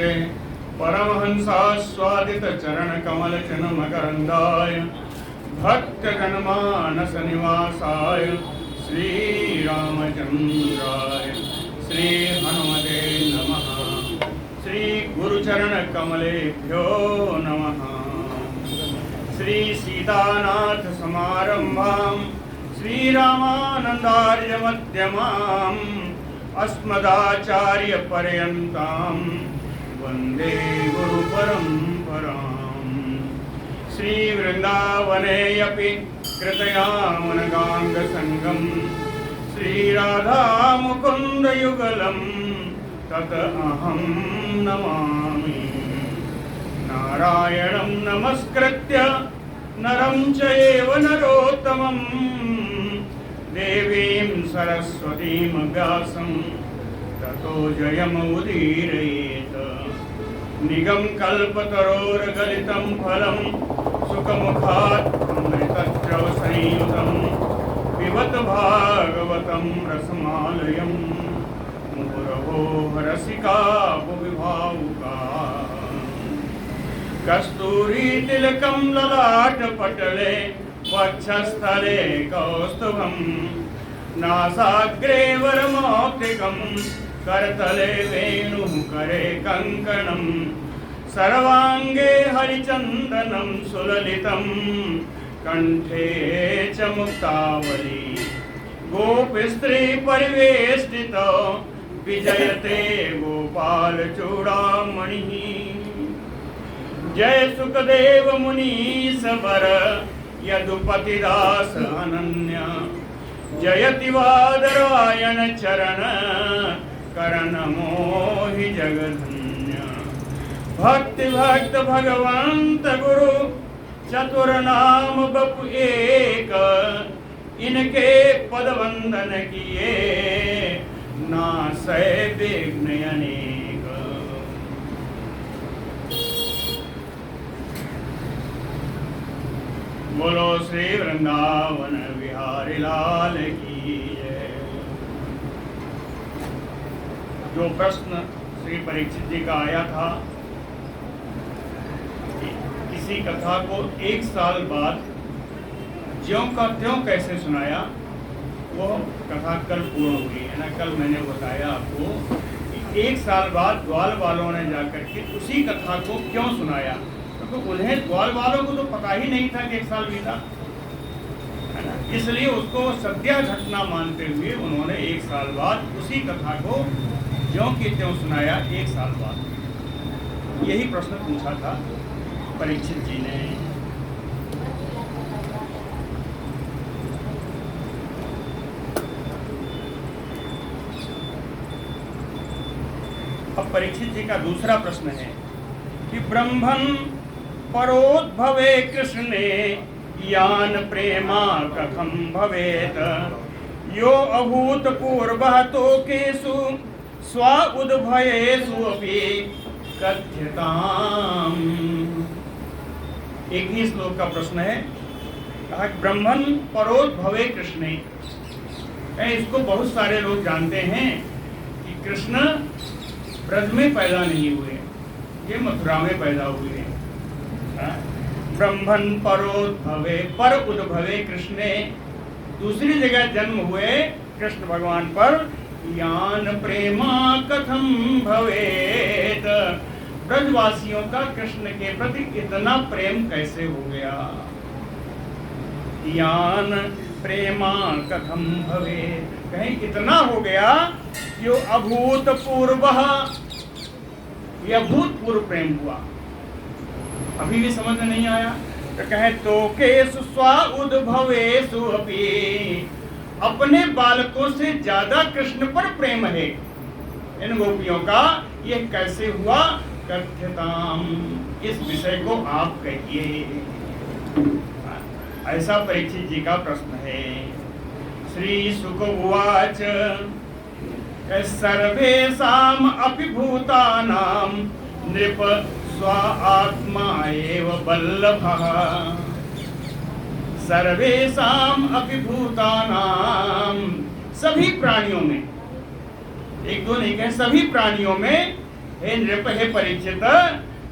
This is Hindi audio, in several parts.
श्रीमते परमहंसास्वादित चरण कमल मकरंदाय भक्तजनमानस निवासाय श्री रामचंद्राय श्री हनुमते नमः। श्री गुरुचरण कमलेभ्यो नमः। श्री सीतानाथ समारंभां श्री रामानंदार्य मध्यमाम् अस्मदाचार्य पर्यन्तां वंदे गुरु परंपराम्। श्री वृंदावनेऽपि कृतयामनगांग संगम श्री राधा मुकुंद युगलं तत अहं नमामि। नारायणं नमस्कृत्य नरं चैव नरोत्तमं देवीं सरस्वतीं व्यासं ततो जयमुदीरयेत्। निगम कल्पतरोर्गलितं फलं सुखमुखात् अमृतस्रव संयुतं पिबत भागवतं रसमालयं मुहुरहो रसिका भुवि भावुकाः। कस्तूरी तिलकं ललाटपटले वक्षस्थले कौस्तुभं नासाग्रे वरमौक्तिकं करतले वेणुः करे कङ्कणं सर्वाङ्गे हरिचन्दनं सुललितं कंठे च मुक्तावली गोपस्त्री परिवेष्टितो विजयते गोपालचूडामणिः। जय सुखदेव मुनीश्वर यदुपतिदास अनन्य जयति वादरायण चरण करण मोहि जगधन्य। भक्ति भक्त भगवंत गुरु चतुर नाम बपु एक इनके पद वंदन किए नासै विघ्न अनेक। बोलो श्री वृंदावन बिहारी लाल की जय। जो प्रश्न श्री परीक्षित जी का आया था, इसी कथा को एक साल बाद ज्यों का त्यों कैसे सुनाया, वो कथा कल पूर्ण हुई है ना। कल मैंने बताया आपको कि एक साल बाद ग्वाल वालों ने जाकर के उसी कथा को क्यों सुनाया, तो उन्हें ग्वाल वालों को तो पता ही नहीं था कि एक साल बीता है ना। इसलिए उसको सद्या घटना मानते हुए उन्होंने एक साल बाद उसी कथा को ज्यों की त्यों सुनाया। एक साल बाद यही प्रश्न पूछा था परीक्षित जी ने। अब परीक्षित जी का दूसरा प्रश्न है कि ब्रह्मन् परोद्भवे कृष्णे यान प्रेमा कथं भवेत यो अभूतपूर्वः तोकेषु स्व उद्भयेषु अपि कथ्यताम्। एक ही श्लोक का प्रश्न है। कहा ब्रह्मन् परोद्भवे कृष्णे, इसको बहुत सारे लोग जानते हैं कि कृष्ण ब्रज में पैदा नहीं हुए, ये मथुरा में पैदा हुए। ब्रह्मन् परोद्भवे, पर उद्भवे कृष्णे, दूसरी जगह जन्म हुए कृष्ण भगवान पर। यान प्रेमा कथं भवेत, ब्रजवासियों का कृष्ण के प्रति इतना प्रेम कैसे हो गया। यान प्रेमा कथं भवेत, कहीं इतना हो गया जो अभूतपूर्वः, यह भूतपूर्व प्रेम हुआ। अभी भी समझ में नहीं आया तो कहे तो केषु स्व उद्भवेषु अपि, अपने बालकों से ज्यादा कृष्ण पर प्रेम है इन गोपियों का, ये कैसे हुआ। कथ्यताम, इस विषय को आप कहिए। ऐसा परीक्षित जी का प्रश्न है। श्री शुक उवाच सर्वेषाम् अपि भूतानां नृप स्व आत्मा एव वल्लभः। सर्वेषाम् अपि भूतानां, सभी प्राणियों में, एक दो नहीं कहे, सभी प्राणियों में हे नृप, हे परीक्षित,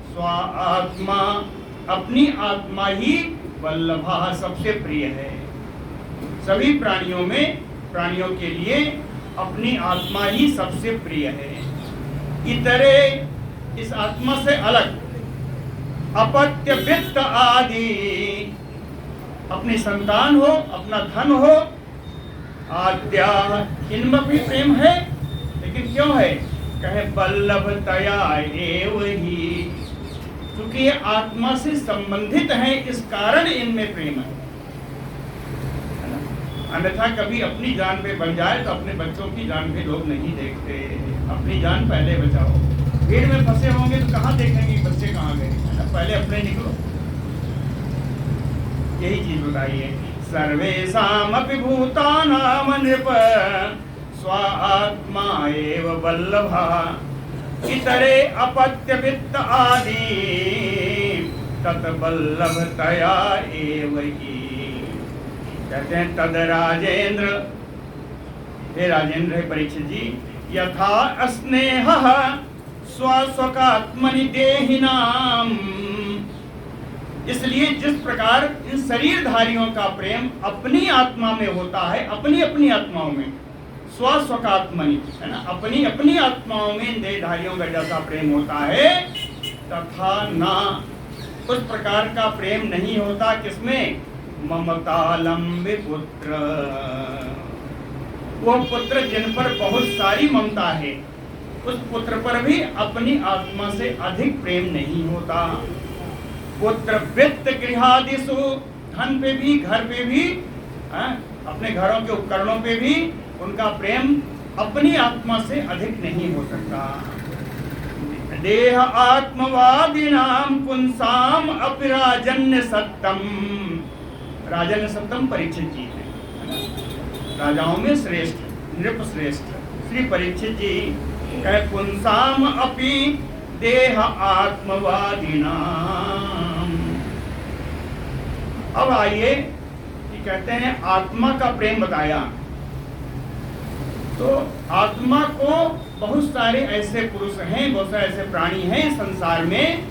स्वा आत्मा, अपनी आत्मा ही वल्लभा, सबसे प्रिय है। सभी प्राणियों के लिए अपनी आत्मा ही सबसे प्रिय है। इतरे, इस आत्मा से अलग, अपत्य वित्त आदि, अपनी संतान हो, अपना धन हो, आद्या, इनमें भी प्रेम है, लेकिन क्यों है? कहे बल्लभतया एव ही, क्योंकि ये आत्मा से संबंधित है, इस कारण इनमें प्रेम है। अन्यथा कभी अपनी जान पे बन जाए तो अपने बच्चों की जान पे लोग नहीं देखते। अपनी जान पहले बचाओ। भीड़ में फंसे होंगे तो कहाँ देखेंगे बच्चे कहाँ गए, पहले अपने निकलो। यही चीज बताइए, सर्वेषामपि भूतानां नृप, स्वा आत्मा एव वल्लभा, इतरे अपत्य वित्त आदि, तत् वल्लभतया एव ही। कहते हैं तद राजेंद्र, हे राजेंद्र, हे परीक्षित जी, यथा स्नेहः स्वस्वकात्मनि देहिनाम, इसलिए जिस प्रकार इन शरीरधारियों का प्रेम अपनी आत्मा में होता है, अपनी अपनी आत्माओं में, स्वस्वकात्मनि है ना, अपनी अपनी आत्माओं में इन देहधारियों का जैसा प्रेम होता है, तथा ना उस प्रकार का प्रेम नहीं होता किसमें? ममतालंबि पुत्र, वो पुत्र जिन पर बहुत सारी ममता है, उस पुत्र पर भी अपनी आत्मा से अधिक प्रेम नहीं होता। पुत्र वित्त गृहादिषु, धन पे भी, घर पे भी, अपने घरों के उपकरणों पे भी उनका प्रेम अपनी आत्मा से अधिक नहीं हो सकता। देह आत्मवादिनाम पुंसाम अपि राजन्य सत्तम, राजन्य सत्तम परीक्षित जी है, राजाओं में श्रेष्ठ, नृप श्रेष्ठ श्री परीक्षित जी कहे पुंसाम अपि देह आत्मवादिनाम। अब आइए कि कहते हैं आत्मा का प्रेम बताया, तो आत्मा को बहुत सारे ऐसे पुरुष हैं, बहुत सारे ऐसे प्राणी हैं संसार में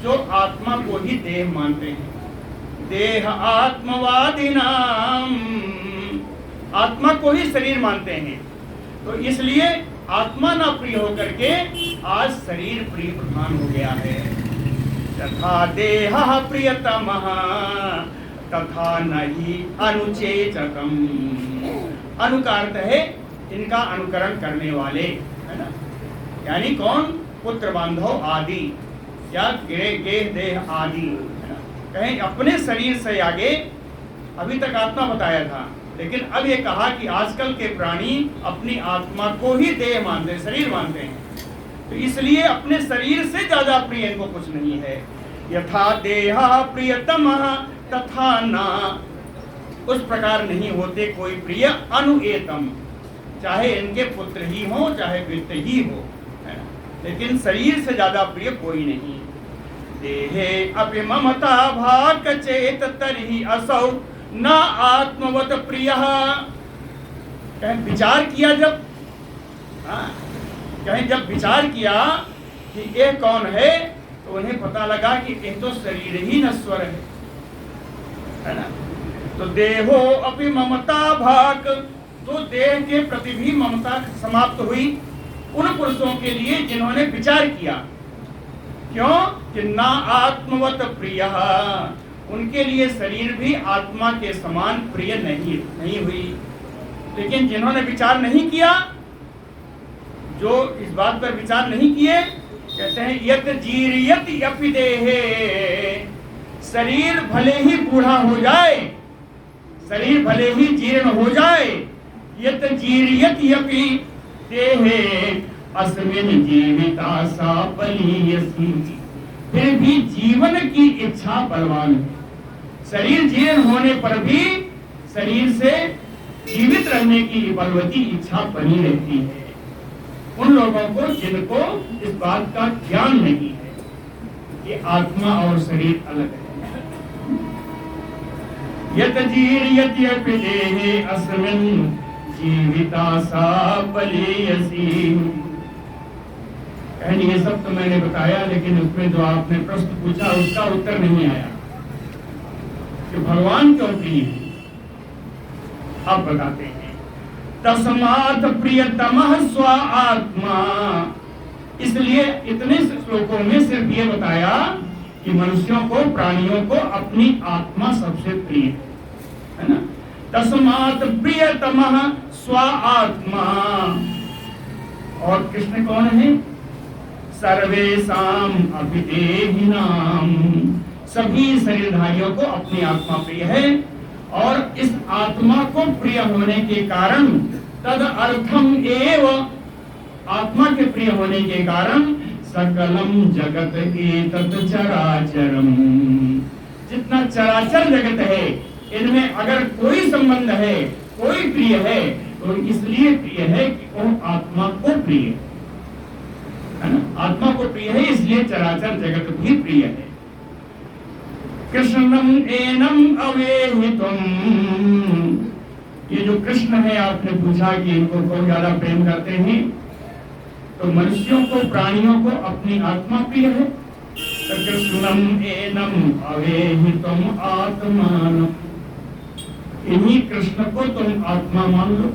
जो आत्मा को ही देह मानते हैं। देह आत्मवादिनाम, आत्मा को ही शरीर मानते हैं, तो इसलिए आत्मा ना प्रिय होकर के आज शरीर प्रिय प्रधान हो गया है। तथा देह प्रियतमः तथा नहीं अनुचेतकम, अनुकारत है इनका अनुकरण करने वाले, है ना, यानी कौन? पुत्र बांधव आदि या गेह देह आदि, है ना। कहें अपने शरीर से आगे, अभी तक आत्मा बताया था, लेकिन अब ये कहा कि आजकल के प्राणी अपनी आत्मा को ही देह मानते हैं, शरीर मानते हैं, तो इसलिए अपने शरीर से ज्यादा प्रिय इनको कुछ नहीं है। यथा देहा प्रियतमः तथा ना, उस प्रकार नहीं होते कोई प्रिय अनुएतम, चाहे इनके पुत्र ही हो चाहे वित्त ही हो, है ना, लेकिन शरीर से ज्यादा प्रिय कोई नहीं। देहे अपि ममता भाक चेत तर्हि असौ न आत्मवत प्रियः, कहें विचार किया जब, कहें जब विचार किया कि ये कौन है, तो उन्हें पता लगा कि ये तो शरीर ही नश्वर है ना। तो देहो अपि ममता भाक, तो देह के प्रति भी ममता समाप्त हुई उन पुरुषों के लिए जिन्होंने विचार किया। क्यों? कि ना आत्मवत प्रियः, उनके लिए शरीर भी आत्मा के समान प्रिय नहीं हुई। लेकिन जिन्होंने विचार नहीं किया, जो इस बात पर विचार नहीं किए, कहते हैं यत जीरियत यपि देहे, शरीर भले ही बूढ़ा हो जाए, शरीर भले ही जीर्ण हो जाए, यत जीरियत यपि देहे अस्मिन् जीविता सा बलीयसी, फिर भी जीवन की इच्छा बलवान है। शरीर जीर्ण होने पर भी शरीर से जीवित रहने की बलवती इच्छा बनी रहती है उन लोगों को जिनको इस बात का ज्ञान नहीं है कि आत्मा और शरीर अलग है। यत जीर्यत यपि देहे अस्मिन् जीविता सा बलीयसी, कहें ये सब तो मैंने बताया, लेकिन उसमें जो आपने प्रश्न पूछा उसका उत्तर नहीं आया कि भगवान क्यों प्रिय है। अब बताते हैं, तस्मात् प्रियतमः स्व आत्मा। इसलिए इतने श्लोकों में सिर्फ ये बताया कि मनुष्यों को, प्राणियों को अपनी आत्मा सबसे प्रिय है ना। तस्मात् प्रियतमः स्व आत्मा। और कृष्ण कौन है? सर्वेषां अपि देहिनां। सभी शरीरधारियों को अपनी आत्मा प्रिय है, और इस आत्मा को प्रिय होने के कारण, तद अर्थम एव, आत्मा के प्रिय होने के कारण, सकलम जगत एतत् चराचरम। जितना चराचर जगत है, इनमें अगर कोई संबंध है, कोई प्रिय है, तो इसलिए प्रिय है कि वो आत्मा को प्रिय है ना। आत्मा को प्रिय है, इसलिए चराचर जगत भी प्रिय है। कृष्णम एनम अवेहितम। ये जो कृष्ण है, आपने पूछा कि इनको कौन ज्यादा प्रेम करते हैं, तो मनुष्यों को, प्राणियों को अपनी आत्मा प्रिय है। तो कृष्णम एनम अवेहितम आत्मानम। इन्हीं कृष्ण को तुम आत्मा मान लो।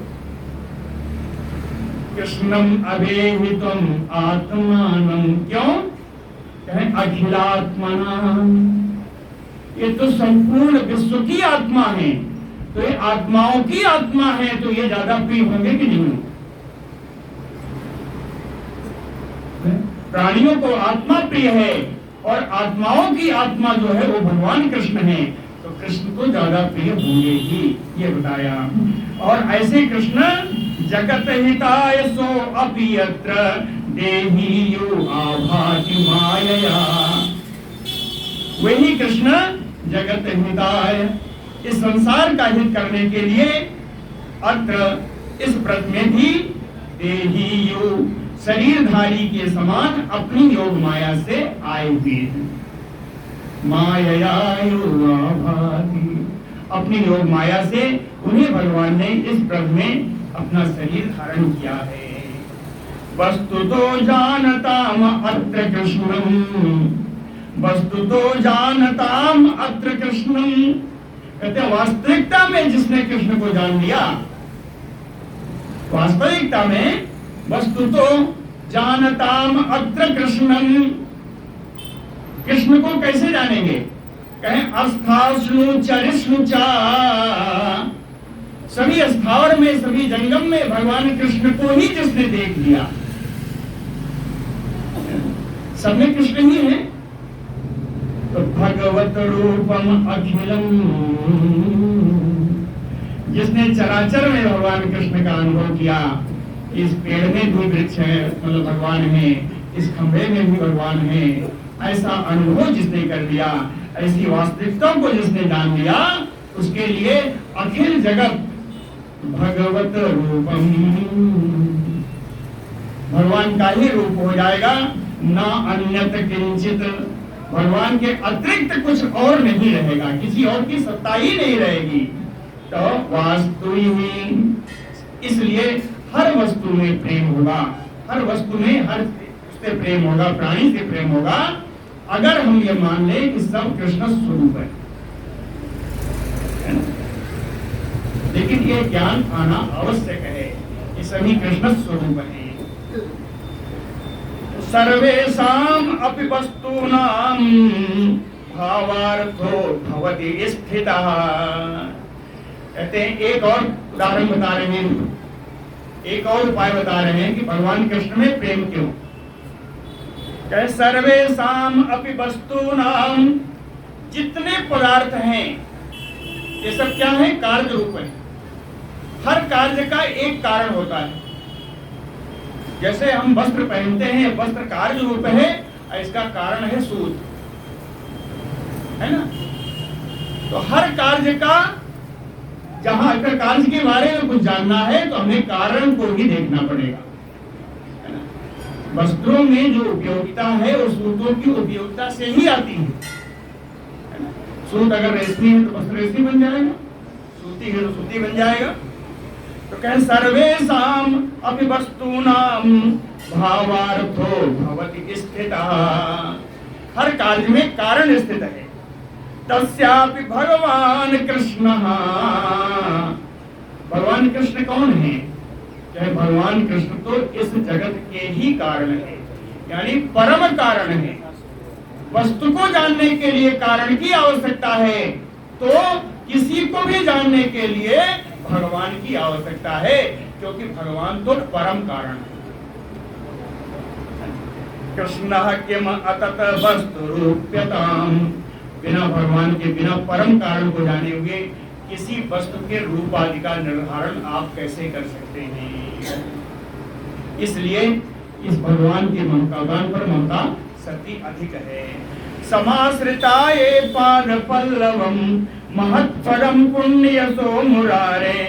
कृष्णम अवेहितम आत्मानम। क्यों? कहें अखिलात्मना। ये तो संपूर्ण विश्व की आत्मा है, तो ये आत्माओं की आत्मा है, तो ये ज्यादा प्रिय होंगे कि नहीं? प्राणियों को आत्मा प्रिय है, और आत्माओं की आत्मा जो है वो भगवान कृष्ण है, तो कृष्ण को ज्यादा प्रिय होंगे ही, ये बताया। और ऐसे कृष्ण जगत हिताय सो अपि यत्र देहियो आभाति मायया। वही कृष्ण जगत हिताय, इस संसार का हित करने के लिए, अत्र इस व्रत में भी, देहियो शरीरधारी के समान अपनी योग माया से आए हुए हैं। मायया योगाभाति, अपनी योग माया से उन्हें भगवान ने इस व्रत में अपना शरीर धारण किया है। वस्तुतो जानताम अत्र कृष्णम। वस्तुतो जानताम अत्र कृष्णम। कहते हैं वास्तविकता में जिसने कृष्ण को जान लिया, वास्तविकता में वस्तुतो जानताम अत्र कृष्णम। कृष्ण को कैसे जानेंगे? कहें अस्थाश्नु चरिष्णु चा। सभी स्थावर में, सभी जंगम में भगवान कृष्ण को ही जिसने देख लिया, सब में कृष्ण ही है, तो भगवत रूपम अखिलम। जिसने चराचर में भगवान कृष्ण का अनुभव किया, इस पेड़ में भी वृक्ष है, मतलब भगवान है, इस खंभे में भी भगवान है, ऐसा अनुभव जिसने कर लिया, ऐसी वास्तविकता को जिसने जान लिया, उसके लिए अखिल जगत भगवत रूपम, भगवान का ही रूप हो जाएगा, ना अन्यत किंचित। भगवान के अतिरिक्त कुछ और नहीं रहेगा, किसी और की सत्ता ही नहीं रहेगी। तो वास्तु ही, इसलिए हर वस्तु में प्रेम होगा, हर वस्तु में हर से प्रेम होगा, प्राणी से प्रेम होगा, अगर हम ये मान लें कि सब कृष्ण स्वरूप है। लेकिन ये ज्ञान आना आवश्यक है कि सभी कृष्ण स्वरूप है। सर्वेषां अपि वस्तूनां भावार्थो भवति स्थितः। कहते हैं एक और उदाहरण बता रहे हैं, एक और उपाय बता रहे हैं कि भगवान कृष्ण में प्रेम क्यों। कहे सर्वेषां अपि वस्तूनां, जितने पदार्थ हैं ये सब क्या है? कार्य रूप है। हर कार्य का एक कारण होता है। जैसे हम वस्त्र पहनते हैं, वस्त्र कार्य रूप है, इसका कारण है सूत, है ना। तो हर कार्य का, जहां अगर कार्य के बारे में कुछ जानना है तो हमें कारण को ही देखना पड़ेगा, है ना। वस्त्रों में जो उपयोगिता है वो सूतों की उपयोगिता से ही आती है ना। सूत अगर रेशमी है तो वस्त्र रेशमी बन जाएगा, सूती है तो सूती बन जाएगा। तो कहें सर्वेषाम अपि वस्तूनाम भावार्थो भवति स्थितः, हर कार्य में कारण स्थित है। तस्यापि भगवान कृष्ण, भगवान कृष्ण कौन है? क्या भगवान कृष्ण तो इस जगत के ही कारण है, यानी परम कारण है। वस्तु को जानने के लिए कारण की आवश्यकता है, तो किसी को भी जानने के लिए भगवान की आवश्यकता है, क्योंकि भगवान तो परम कारण है। कृष्ण किम अतत वस्तु रूप्यताम, बिना भगवान के, बिना परम कारण को जाने हुए किसी वस्तु के रूप आदि का निर्धारण आप कैसे कर सकते हैं? इसलिए इस भगवान के भगवान पर ममता सती अधिक है। समाश्रिताये पाद पल्लवम महत्पदम पुण्यसो मुरारे,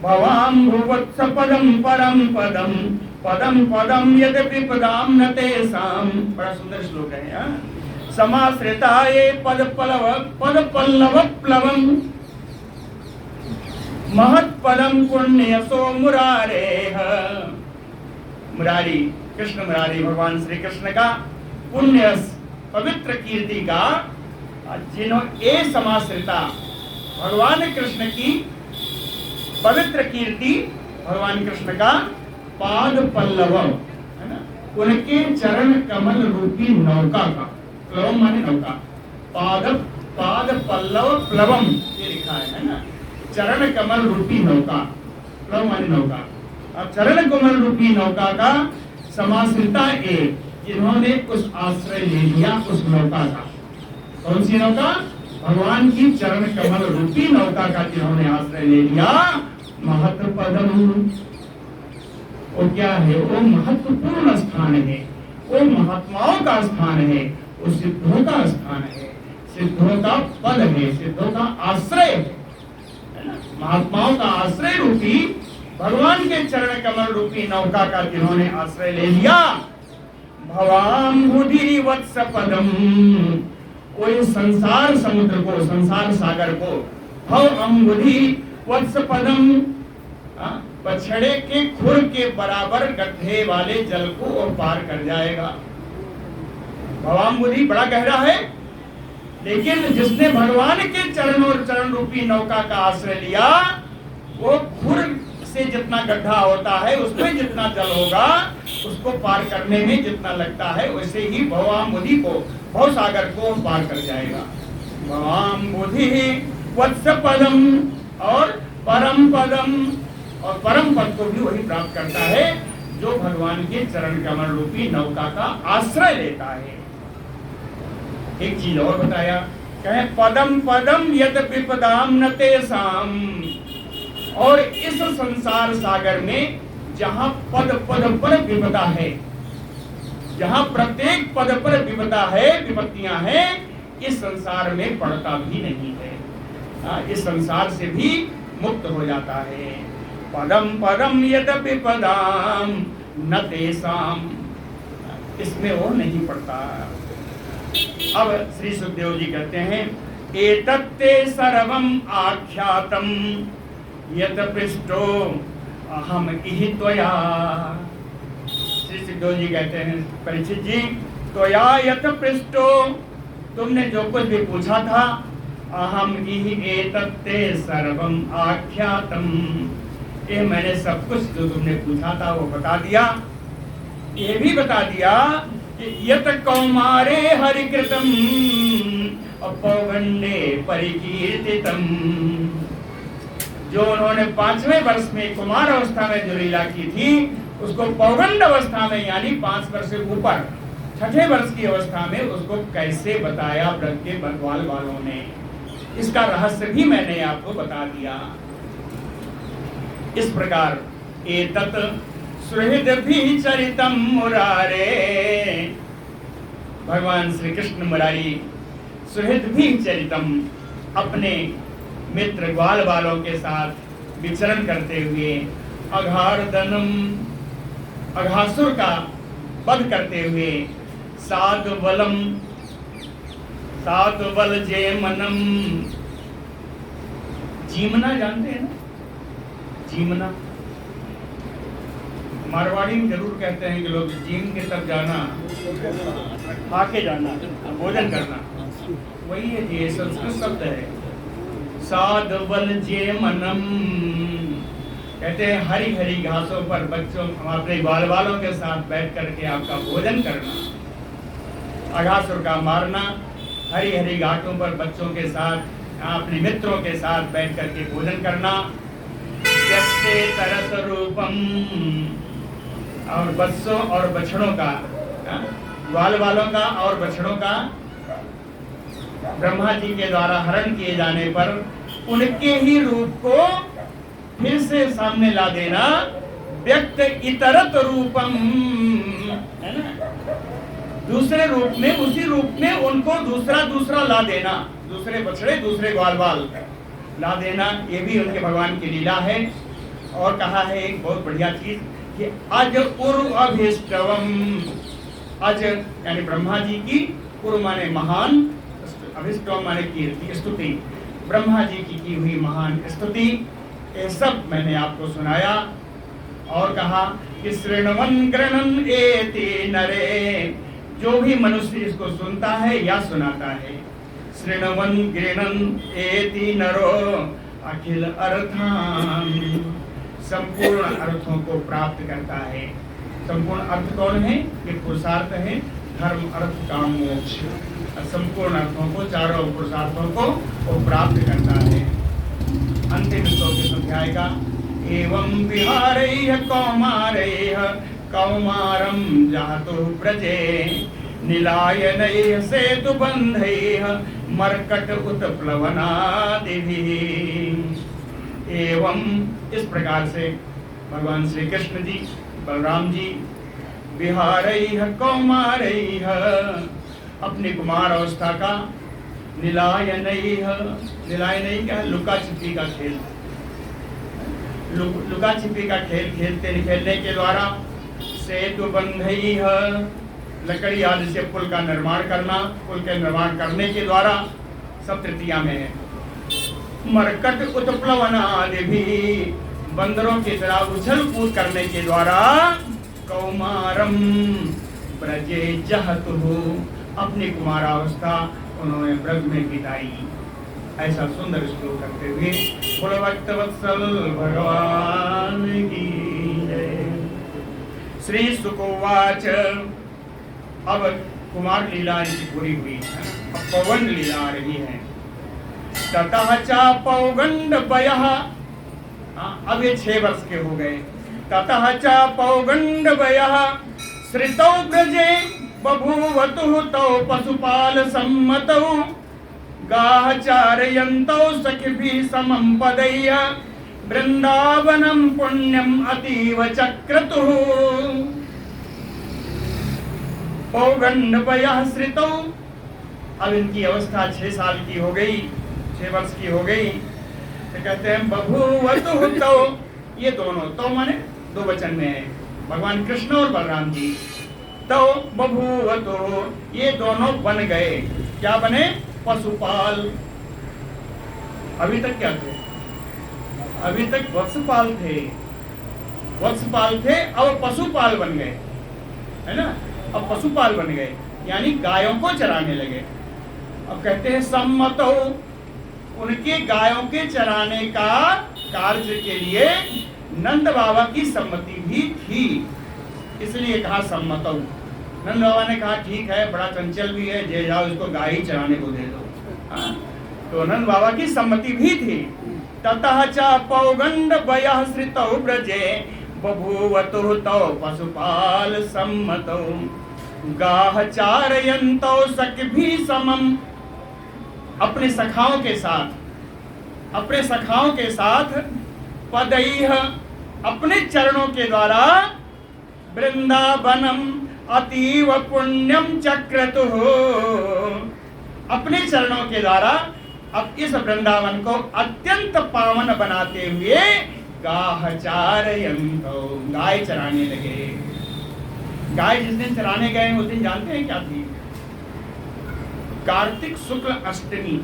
भवाम्भुवत्स पदम परम पदम पदम पदम यद्यपि पदाम न तेषाम। बड़ा सुंदर श्लोक है यहाँ। समाश्रिताये पद पल्लव प्लवम महत्पदम पुण्यसो मुरारे, मुरारी कृष्ण मुरारी भगवान श्री कृष्ण का पुण्य पवित्र कीर्ति का, जिन्होंने ए समाश्रिता भगवान कृष्ण की पवित्र कीर्ति, भगवान कृष्ण का पाद पल्लव है ना, उनके चरण कमल रूपी नौका का, प्लवम माने नौका, पाद पल्लव प्लवम ये लिखा है ना, चरण कमल रूपी नौका, प्लव माने नौका। अब चरण कमल रूपी नौका का समाश्रिता एक, जिन्होंने उस आश्रय ले लिया उस नौका का। कौन सी नौका? भगवान की चरण कमल रूपी नौका का जिन्होंने आश्रय ले लिया। महत्व पदम, वो क्या है? वो महत्वपूर्ण स्थान है, वो महात्माओं का स्थान है, वो सिद्धों का स्थान है, सिद्धों का पद है, सिद्धों का आश्रय है, महात्माओं का आश्रय रूपी भगवान के चरण कमल रूपी नौका का जिन्होंने आश्रय ले लिया। भवाम्बुधि वत्स पदम, कोई संसार समुद्र को, संसार सागर को, भव अम्बुधि वत्स पदम, बछड़े के खुर के बराबर गड्ढे वाले जल को वो पार कर जाएगा। भवाम्बुधि बड़ा गहरा है, लेकिन जिसने भगवान के चरण और चरण रूपी नौका का आश्रय लिया, वो खुर से जितना गड्ढा होता है उसमें जितना जल होगा, उसको पार करने में जितना लगता है, वैसे ही भवाम्बुधि को, भव सागर को पार कर जाएगा। भवाम्बुधि वत्स पदम, और परम पदम, और परम पद को भी वही प्राप्त करता है जो भगवान के चरण कमल रूपी नौका का आश्रय लेता है। एक चीज और बताया, कहे पदम पदम यद विपदाम न तेषाम, और इस संसार सागर में जहां पद पद पर विपदा है, जहां प्रत्येक पद पर विपदा है, विपत्तियां हैं, इस संसार में पड़ता भी नहीं है, इस संसार से भी मुक्त हो जाता है। पदम पदम यद विपदाम न तेषाम, इसमें वो नहीं पड़ता। अब श्री सुखदेव जी कहते हैं, एतत्ते सर्वम आख्यातम यत पृष्ठो अहम इहि त्वया। श्री सुखदेव जी कहते हैं, परीक्षित जी, त्वया यत पृष्ठो, तुमने जो कुछ भी पूछा था, अहम इहि एतत्ते सर्वम आख्यातम, ये मैंने सब कुछ जो तुमने पूछा था वो बता दिया। ये भी बता दिया कि यत कौमारे हरिकृतम अपौगंडे परिकीर्तितम, जो उन्होंने 5वें वर्ष में कुमार अवस्था में जो लीला की थी, उसको पौगंड अवस्था में, यानी 5 वर्ष से ऊपर 6ठे वर्ष की अवस्था में उसको कैसे बताया व्रत के बंधवाल वालों ने, इसका रहस्य भी मैंने आपको बता दिया। इस प्रकार एतत् सुहृद्भिः चरितम मुरारे, भगवान श्री कृष्ण मुरारी सुहृद्भिः चरितम, अपने मित्र ग्वाल वालों के साथ विचरण करते हुए, अघारदनम, अघासुर का वध करते हुए, साधुबलम, साधुबल जेमनम, जीमना जानते हैं ना, जीमना मारवाड़ी में जरूर कहते हैं कि लोग जीम के तब जाना, खा के जाना, भोजन करना, वही है जी, संस्कृत शब्द है। साध बल जे मनम, कहते हैं हरी हरी घासों पर बच्चों अपने बाल बालों के साथ बैठ करके आपका भोजन करना, अघासुर का मारना, हरी हरी घाटों पर बच्चों के साथ अपने मित्रों के साथ बैठ करके भोजन करना, जैसे तरस रूपम, और बच्चों और बछड़ों का, बाल बालों का और बछड़ों का ब्रह्मा जी के द्वारा हरण किए जाने पर उनके ही रूप को फिर से सामने ला देना, व्यक्त इतरत रूपम, है ना, दूसरे रूप में, उसी रूप में उनको दूसरा ला देना, दूसरे बछड़े दूसरे ग्वाल बाल ला देना, ये भी उनके भगवान की लीला है। और कहा है एक बहुत बढ़िया चीज कि अज उर्व अभिष्टवम, अज यानी ब्रह्मा जी की, उर्व माने महान, अभिष्टवम माने कीर्ति, स्तुति, ब्रह्मा जी की हुई महान स्तुति, ये सब मैंने आपको सुनाया। और कहा कि श्रृणवन गृणन एति नरे, जो भी मनुष्य इसको सुनता है या सुनाता है, श्रृणवन गृणन एति नरो अखिल अर्थान, संपूर्ण अर्थों को प्राप्त करता है। संपूर्ण अर्थ कौन है? ये पुरुषार्थ है, धर्म अर्थ काम मोक्ष, संपूर्ण अर्थों को, चारों पुरुषार्थों को वो प्राप्त करता है। अंतिम श्लोक अध्याय का, एवं विहारैः कौमारैः कौमारं जातु ब्रजे, निलायनैः सेतुबन्धैः मर्कट उत्प्लवनादिभिः। एवं इस प्रकार से भगवान श्री कृष्ण जी, बलराम जी, विहारैः कौमारैः, अपनी कुमार अवस्था का, निलायनैः, निलायनैः क्या है? लुका छिपी का खेल, लुका छिपी का खेल खेलने के द्वारा, सेतुबन्धैः, लकड़ी आदि से पुल का निर्माण करना, पुल के निर्माण करने के द्वारा, सब तृतीया में है। मरकट उत्प्लवनादिभिः, बंदरों की तरह उछल कूद करने के द्वारा, कौमारम ब्रजे जहतुहु, अपनी कुमारावस्था उन्होंने ब्रज में बिताई। ऐसा सुंदर श्लोक करते हुए बोलो भक्त वत्सल भगवान की जय। श्री सुकोवाच, अब कुमार लीला इनकी पूरी हुई, अब पौगंड लीला आ रही है। ततः च पौगंड वयः, अब ये 6 वर्ष के हो गए। ततः च पौगंड वयः श्रितौ ब्रजे बभूवतु तौ पशुपाल सम्मतौ, गाः चारयन्तौ सखिभिः समं पदैः, वृंदावनं पुण्यम अतीव चक्रतुः। पौगंड वयः श्रितौ, अब इनकी अवस्था 6 साल की हो गई, 6 वर्ष की हो गई, तो कहते हैं बभूवतु तौ, ये दोनों, तो माने 2 वचन में है, भगवान कृष्ण और बलराम जी। तो बभूवतु, ये दोनों बन गए, क्या बने? पशुपाल। अभी तक क्या थे? अभी तक वत्सपाल थे, वत्सपाल थे, अब पशुपाल बन गए, है ना, अब पशुपाल बन गए, यानी गायों को चराने लगे। अब कहते हैं सम्मतौ, उनके गायों के चराने का कार्य के लिए नंद बाबा की सम्मति भी थी, इसलिए कहा सम्मतौ। नंद बाबा ने कहा ठीक है, बड़ा चंचल भी है, जे जाओ इसको गाय ही चराने को दे दो। तो नंद बाबा की सम्मति भी थी। ततः च पौगंड वयः श्रितौ ब्रजे बभूवतु तौ पशुपाल सम्मतौ, गाः चारयन्तौ सखिभिः समं, अपने सखाओं के साथ, अपने सखाओं के साथ, पदैः, अपने चरणों के द्वारा, वृंदावनम अतीव पुण्यम चक्रतुः, अपने चरणों के द्वारा अब इस वृंदावन को अत्यंत पावन बनाते हुए, गाः चारयन्तौ, गाय चराने लगे। गाय जिस दिन चराने गए उस दिन जानते हैं क्या थी? कार्तिक शुक्ल अष्टमी,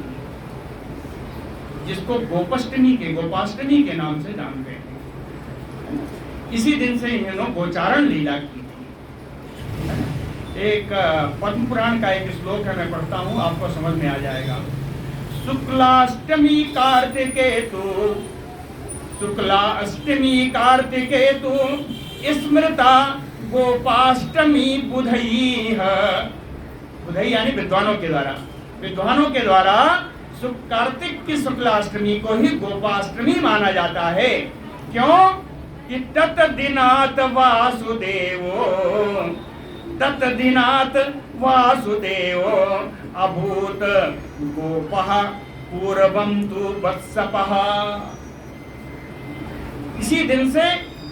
जिसको गोपाष्टमी के नाम से जानते हैं। इसी दिन से इन्होंने गोचारण लीला की थी। एक पद्म पुराण का एक श्लोक है, मैं पढ़ता हूँ, आपको समझ में आ जाएगा। शुक्लाष्टमी कार्तिकेतु, शुक्ला अष्टमी कार्तिकेतु, स्मृता गोपाष्टमी बुधई। बुधई यानी विद्वानों के द्वारा, विद्वानों के द्वारा कार्तिक की शुक्लाष्टमी को ही गोपाष्टमी माना जाता है। क्यों कि तत् दिनात वासुदेवो, तत् दिनात वासुदेवो अभूत गोपः पूर्वं तु वत्सपः। इसी दिन से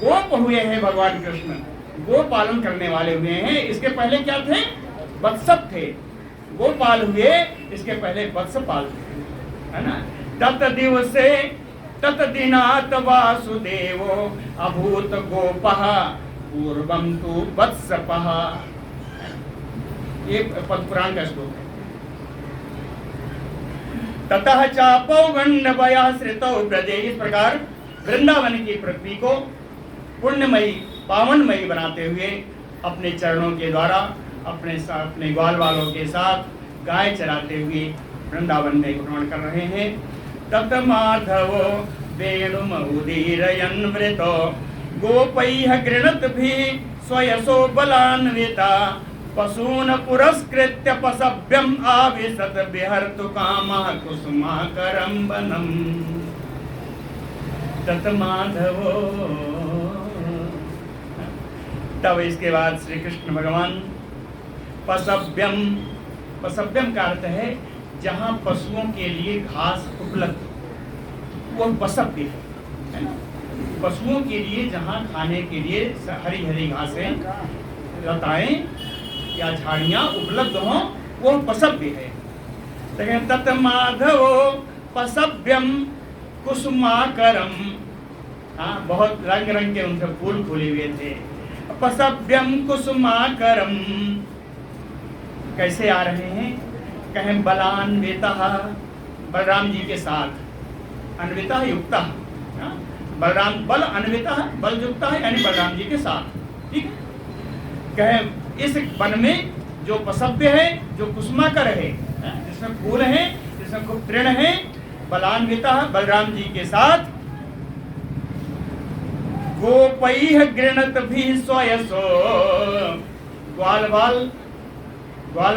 गोप हुए हैं भगवान कृष्ण, गो पालन करने वाले हुए हैं। इसके पहले क्या थे? वत्सप थे। गोपाल हुए, इसके पहले वत्सपाल थे, है ना। तत् दिवसे तत् दिनात वासुदेवो अभूत गोपः पूर्वं तु वत्सपः। ये पद्म पुराण का श्लोक है। ततः चापौगण्डवयः श्रितौ ब्रजे। इस प्रकार वृंदावन की पृथ्वी को पुण्यमयी पावनमयी बनाते हुए अपने चरणों के द्वारा अपने साथ, अपने ग्वाल वालों के साथ गाय चराते हुए वृंदावन में भ्रमण कर रहे हैं। तत माधवो वेणुमुदीरयन् वृतो गोपैः गृणद्भिः स्वयसो बलान्विता पशून् पुरस्कृत्य पशव्यम् आविशत विहर्तु कामः कुसुमाकरं वनम्। तत माधवो। तब इसके बाद श्री कृष्ण भगवान पशव्यम, पशव्यम का अर्थ है जहाँ पशुओं के लिए घास उपलब्ध, वो पशव्य है ना। पशुओं के लिए जहाँ खाने के लिए हरी हरी घासें, लताएं या झाड़ियाँ उपलब्ध हों, वो पशव्य है। लेकिन तत् माधवो पशव्यम कुसुमाकरम। हाँ, बहुत रंग रंग के उनके फूल फूले हुए थे। पशव्यम कुसुमाकरम कैसे आ रहे हैं? कहें बलान्विता, बलराम जी के साथ, अन्विता युक्ता, बलराम बल अन्विता बल युक्ता है यानी बलराम जी के साथ, ठीक है। कहें इस वन में जो पशव्य है, जो कुसुमाकर है, जिसमें फूल है, जिसमें खूब तृण है, बलान्विता बलराम जी के साथ गोपैः गृणद्भिः स्वयसो। ग्वाल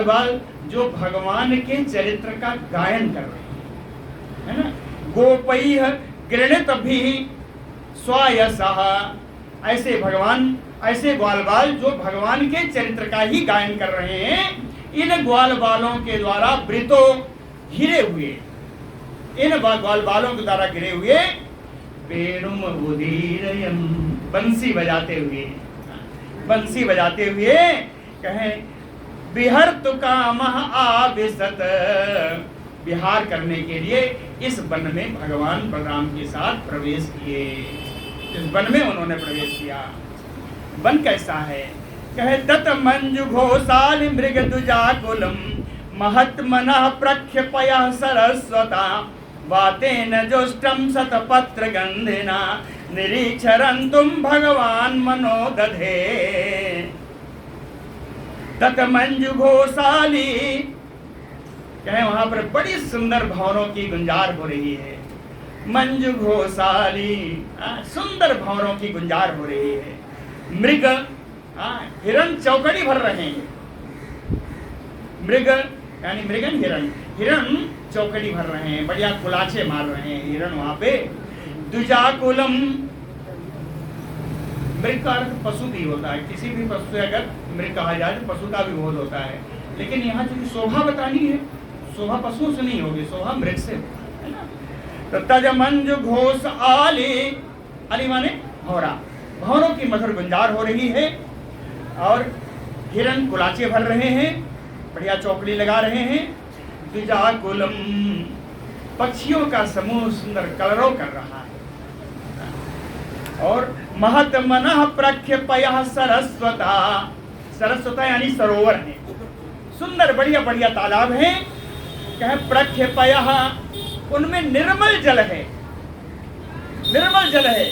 बाल जो भगवान के चरित्र का गायन कर रहे हैं, है ना। गोपैः गृणद्भिः स्वयसः, ऐसे भगवान, ऐसे ग्वाल बाल जो भगवान के चरित्र का ही गायन कर रहे हैं। इन ग्वाल बालों के द्वारा वृतो घिरे हुए, इन ग्वाल बालों के द्वारा घिरे हुए वेणुमुदीरयन्, बंसी बजाते हुए, बंसी बजाते हुए कहें विहर्तु कामः आविशत, विहार करने के लिए इस वन में भगवान बलराम के साथ प्रवेश किए। इस वन में उन्होंने प्रवेश किया। वन कैसा है? कहे तत मंजु घोषाली मृग दुजाकुलम महत्मनः प्रख्यपयः सरस्वता वातेन जोष्टम शतपत्र गंधिना निरीक्षरन्तुम भगवान मनो दधे। तत मंजु घोषाली, कहे वहां पर बड़ी सुंदर भवनों की गुंजार हो रही है। मंजु घोषाली, सुंदर भवनों की गुंजार हो रही है। मृग, हिरण चौकड़ी भर रहे हैं। मृग यानी मृगन हिरण, हिरण चौकड़ी भर रहे हैं, बढ़िया कुलाचे मार रहे हैं हिरण वहां पे। दुजाकुलम, मृग का अर्थ पशु भी होता है, किसी भी पशु से अगर मृग कहा जाए तो पशु का भी बोध होता है। लेकिन यहाँ जो शोभा बतानी है, शोभा पशुओं से नहीं होगी, शोभा मृग से है ना। तो तज मंजु घोष आली, अली माने भौरा, भौरों की मधुर गुंजार हो रही है और हिरण कुलाचे भर रहे हैं, बढ़िया चौकड़ी लगा रहे हैं। द्विजाकुलम, पक्षियों का समूह सुंदर कलरव कर रहा है। और महत्मनः प्रख्यपयः सरस्वता, सरस्वता यानी सरोवर है, सुंदर बढ़िया बढ़िया तालाब है। कहे प्रख्यपयः, उनमें निर्मल जल है, निर्मल जल है।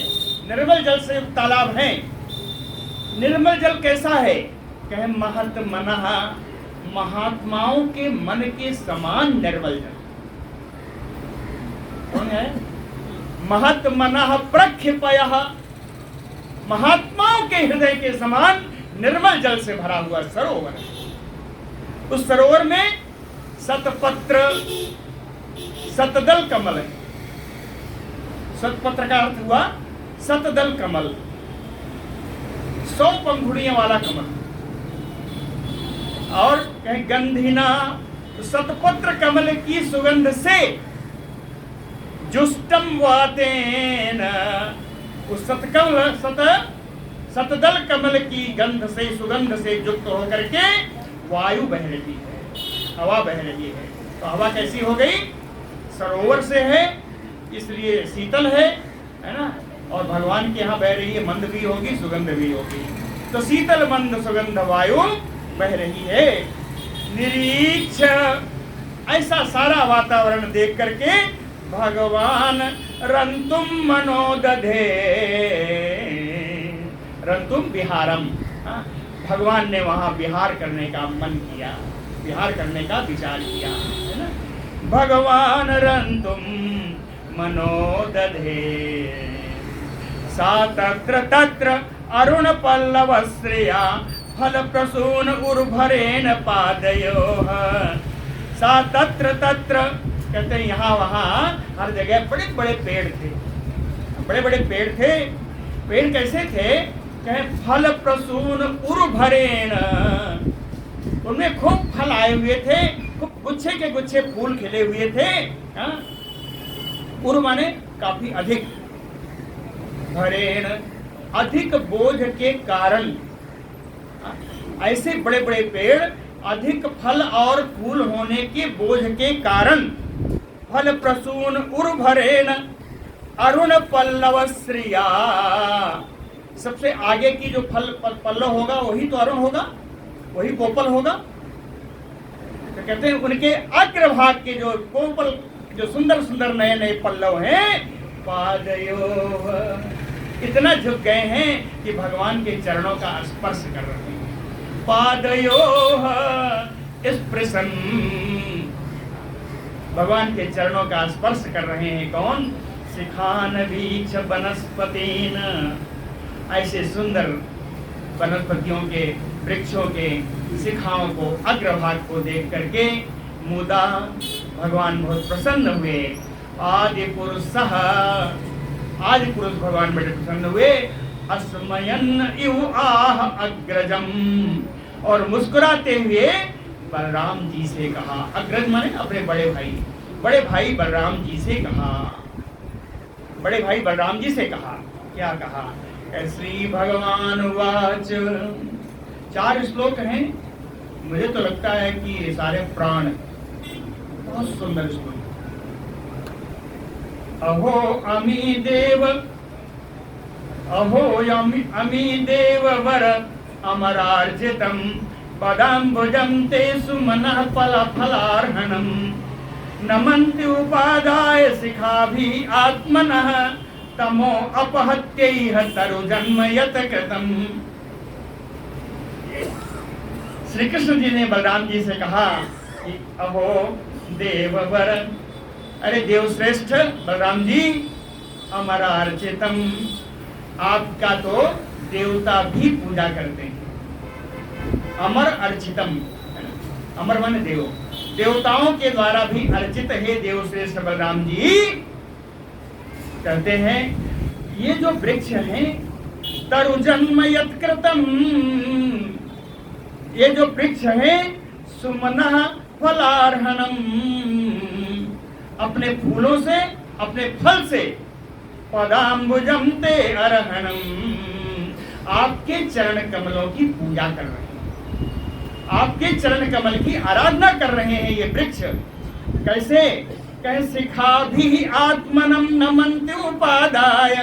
निर्मल जल से तालाब है। निर्मल जल कैसा है? कहे महत मनः, महात्माओं के मन के समान निर्मल जल। कौन है? महत मनः प्रक्षिपयः, महात्माओं के हृदय के समान निर्मल जल से भरा हुआ सरोवर है। उस सरोवर में शतपत्र शतदल कमल है। शतपत्र का अर्थ हुआ शतदल कमल, 100 पंखुड़ियों वाला कमल। और कहीं गंधिना, तो शतपत्र कमल की सुगंध से जुष्टम वातेन, उस शतदल कमल की गंध से, सुगंध से युक्त होकर के वायु बह रही है, हवा बह रही है। तो हवा कैसी हो गई? सरोवर से है इसलिए शीतल है ना। और भगवान के यहाँ बह रही है, मंद भी होगी, सुगंध भी होगी। तो शीतल मंद सुगंध वायु बह रही है। निरीक्ष, ऐसा सारा वातावरण देख करके भगवान रंतुम मनोदधे, रंतुम विहारम, भगवान ने वहां विहार करने का मन किया, विहार करने का विचार किया, है ना। भगवान रंतुम मनोदधे सा तत्र तत्र अरुण पल्लव श्रेया फल प्रसून उर्भरेण पादयोः। सा तत्र तत्र, कहते हैं यहाँ वहाँ हर जगह बड़े बड़े पेड़ थे, बड़े बड़े पेड़ थे। पेड़ कैसे थे? कहे फल प्रसून उर्भरेण, उनमें खूब फल आए हुए थे, खूब गुच्छे के गुच्छे फूल खिले हुए थे। उर माने काफी अधिक, भरेण अधिक बोझ के कारण। ऐसे बड़े बड़े पेड़ अधिक फल और फूल होने के बोझ के कारण फल प्रसून उर्भरेण अरुण पल्लव श्रिया, सबसे आगे की जो फल पल्लव होगा वही तो अरुण होगा, वही कोपल होगा। तो कहते हैं उनके अग्रभाग के जो कोपल, जो सुंदर सुंदर नए नए पल्लव हैं, पादयोः, इतना झुक गए हैं कि भगवान के चरणों का स्पर्श कर रहे हैं। पादयोः स्पृशन्, भगवान के चरणों का स्पर्श कर रहे हैं। कौन? शिखान वीक्ष वनस्पतीन, ऐसे सुंदर वनस्पतियों के, वृक्षों के शिखाओं को, अग्रभाग को देख करके मुदा भगवान बहुत प्रसन्न हुए। आदि पुरुषः, आदि पुरुष भगवान बड़े प्रसन्न हुए। अस्मयन इव आह अग्रजम, और मुस्कुराते हुए बलराम जी से कहा। अग्रज माने अपने बड़े भाई, बड़े भाई बलराम जी से कहा, बड़े भाई बलराम जी से कहा। क्या कहा? श्री भगवान वाच, 4 श्लोक हैं, मुझे तो लगता है कि ये सारे प्राण, बहुत सुंदर श्लोक। अहो अमी देव, अहो अमी देव वर अमरार्जितम पदाम्बुजं ते सुमनः फलार्हणं नमन्ति उपादाय शिखाभि आत्मनः तमो अपहत्यैह तरुजन्म यत कृतम्। श्री कृष्ण जी ने बलराम जी से कहा कि अहो देववर, अरे देवश्रेष्ठ बलराम जी, अमरार्चितम, आपका तो देवता भी पूजा करते हैं। अमर अर्चितम, अमर माने देव, देवताओं के द्वारा भी अर्चित है देवश्रेष्ठ बलराम जी। कहते हैं ये जो वृक्ष है तरुजन्म यत्कृतम, ये जो वृक्ष है सुमनः फलार्हणम, अपने फूलों से, अपने फल से, पदाम्बुजम ते अर्हणम, आपके चरण कमलों की पूजा कर रहे हैं, आपके चरण कमल की आराधना कर रहे हैं ये वृक्ष। कैसे? कहे शिखाभि आत्मनम नमन्ति उपादाय,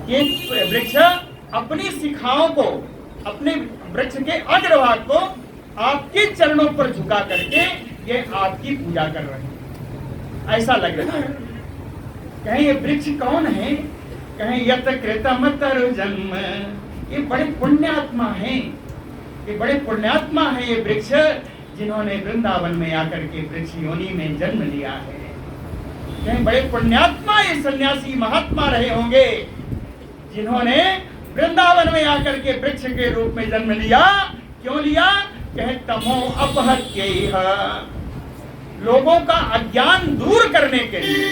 ये वृक्ष अपनी शिखाओं को, अपने वृक्ष के अग्रभाग को आपके चरणों पर झुका करके ये आपकी पूजा कर रहे हैं, ऐसा लग रहा है। कहें ये वृक्ष कौन है? कहें यत कृतम तरु जन्म, ये बड़े पुण्यात्मा हैं, ये बड़े पुण्यात्मा है ये वृक्ष, जिन्होंने वृंदावन में आकर के वृक्ष योनि में जन्म लिया है। कहें बड़े पुण्यात्मा ये सन्यासी महात्मा रहे होंगे, जिन्होंने वृंदावन में आकर के वृक्ष के रूप में जन्म लिया। क्यों लिया? कहे तमो अपहत्यैह, लोगों का अज्ञान दूर करने के लिए,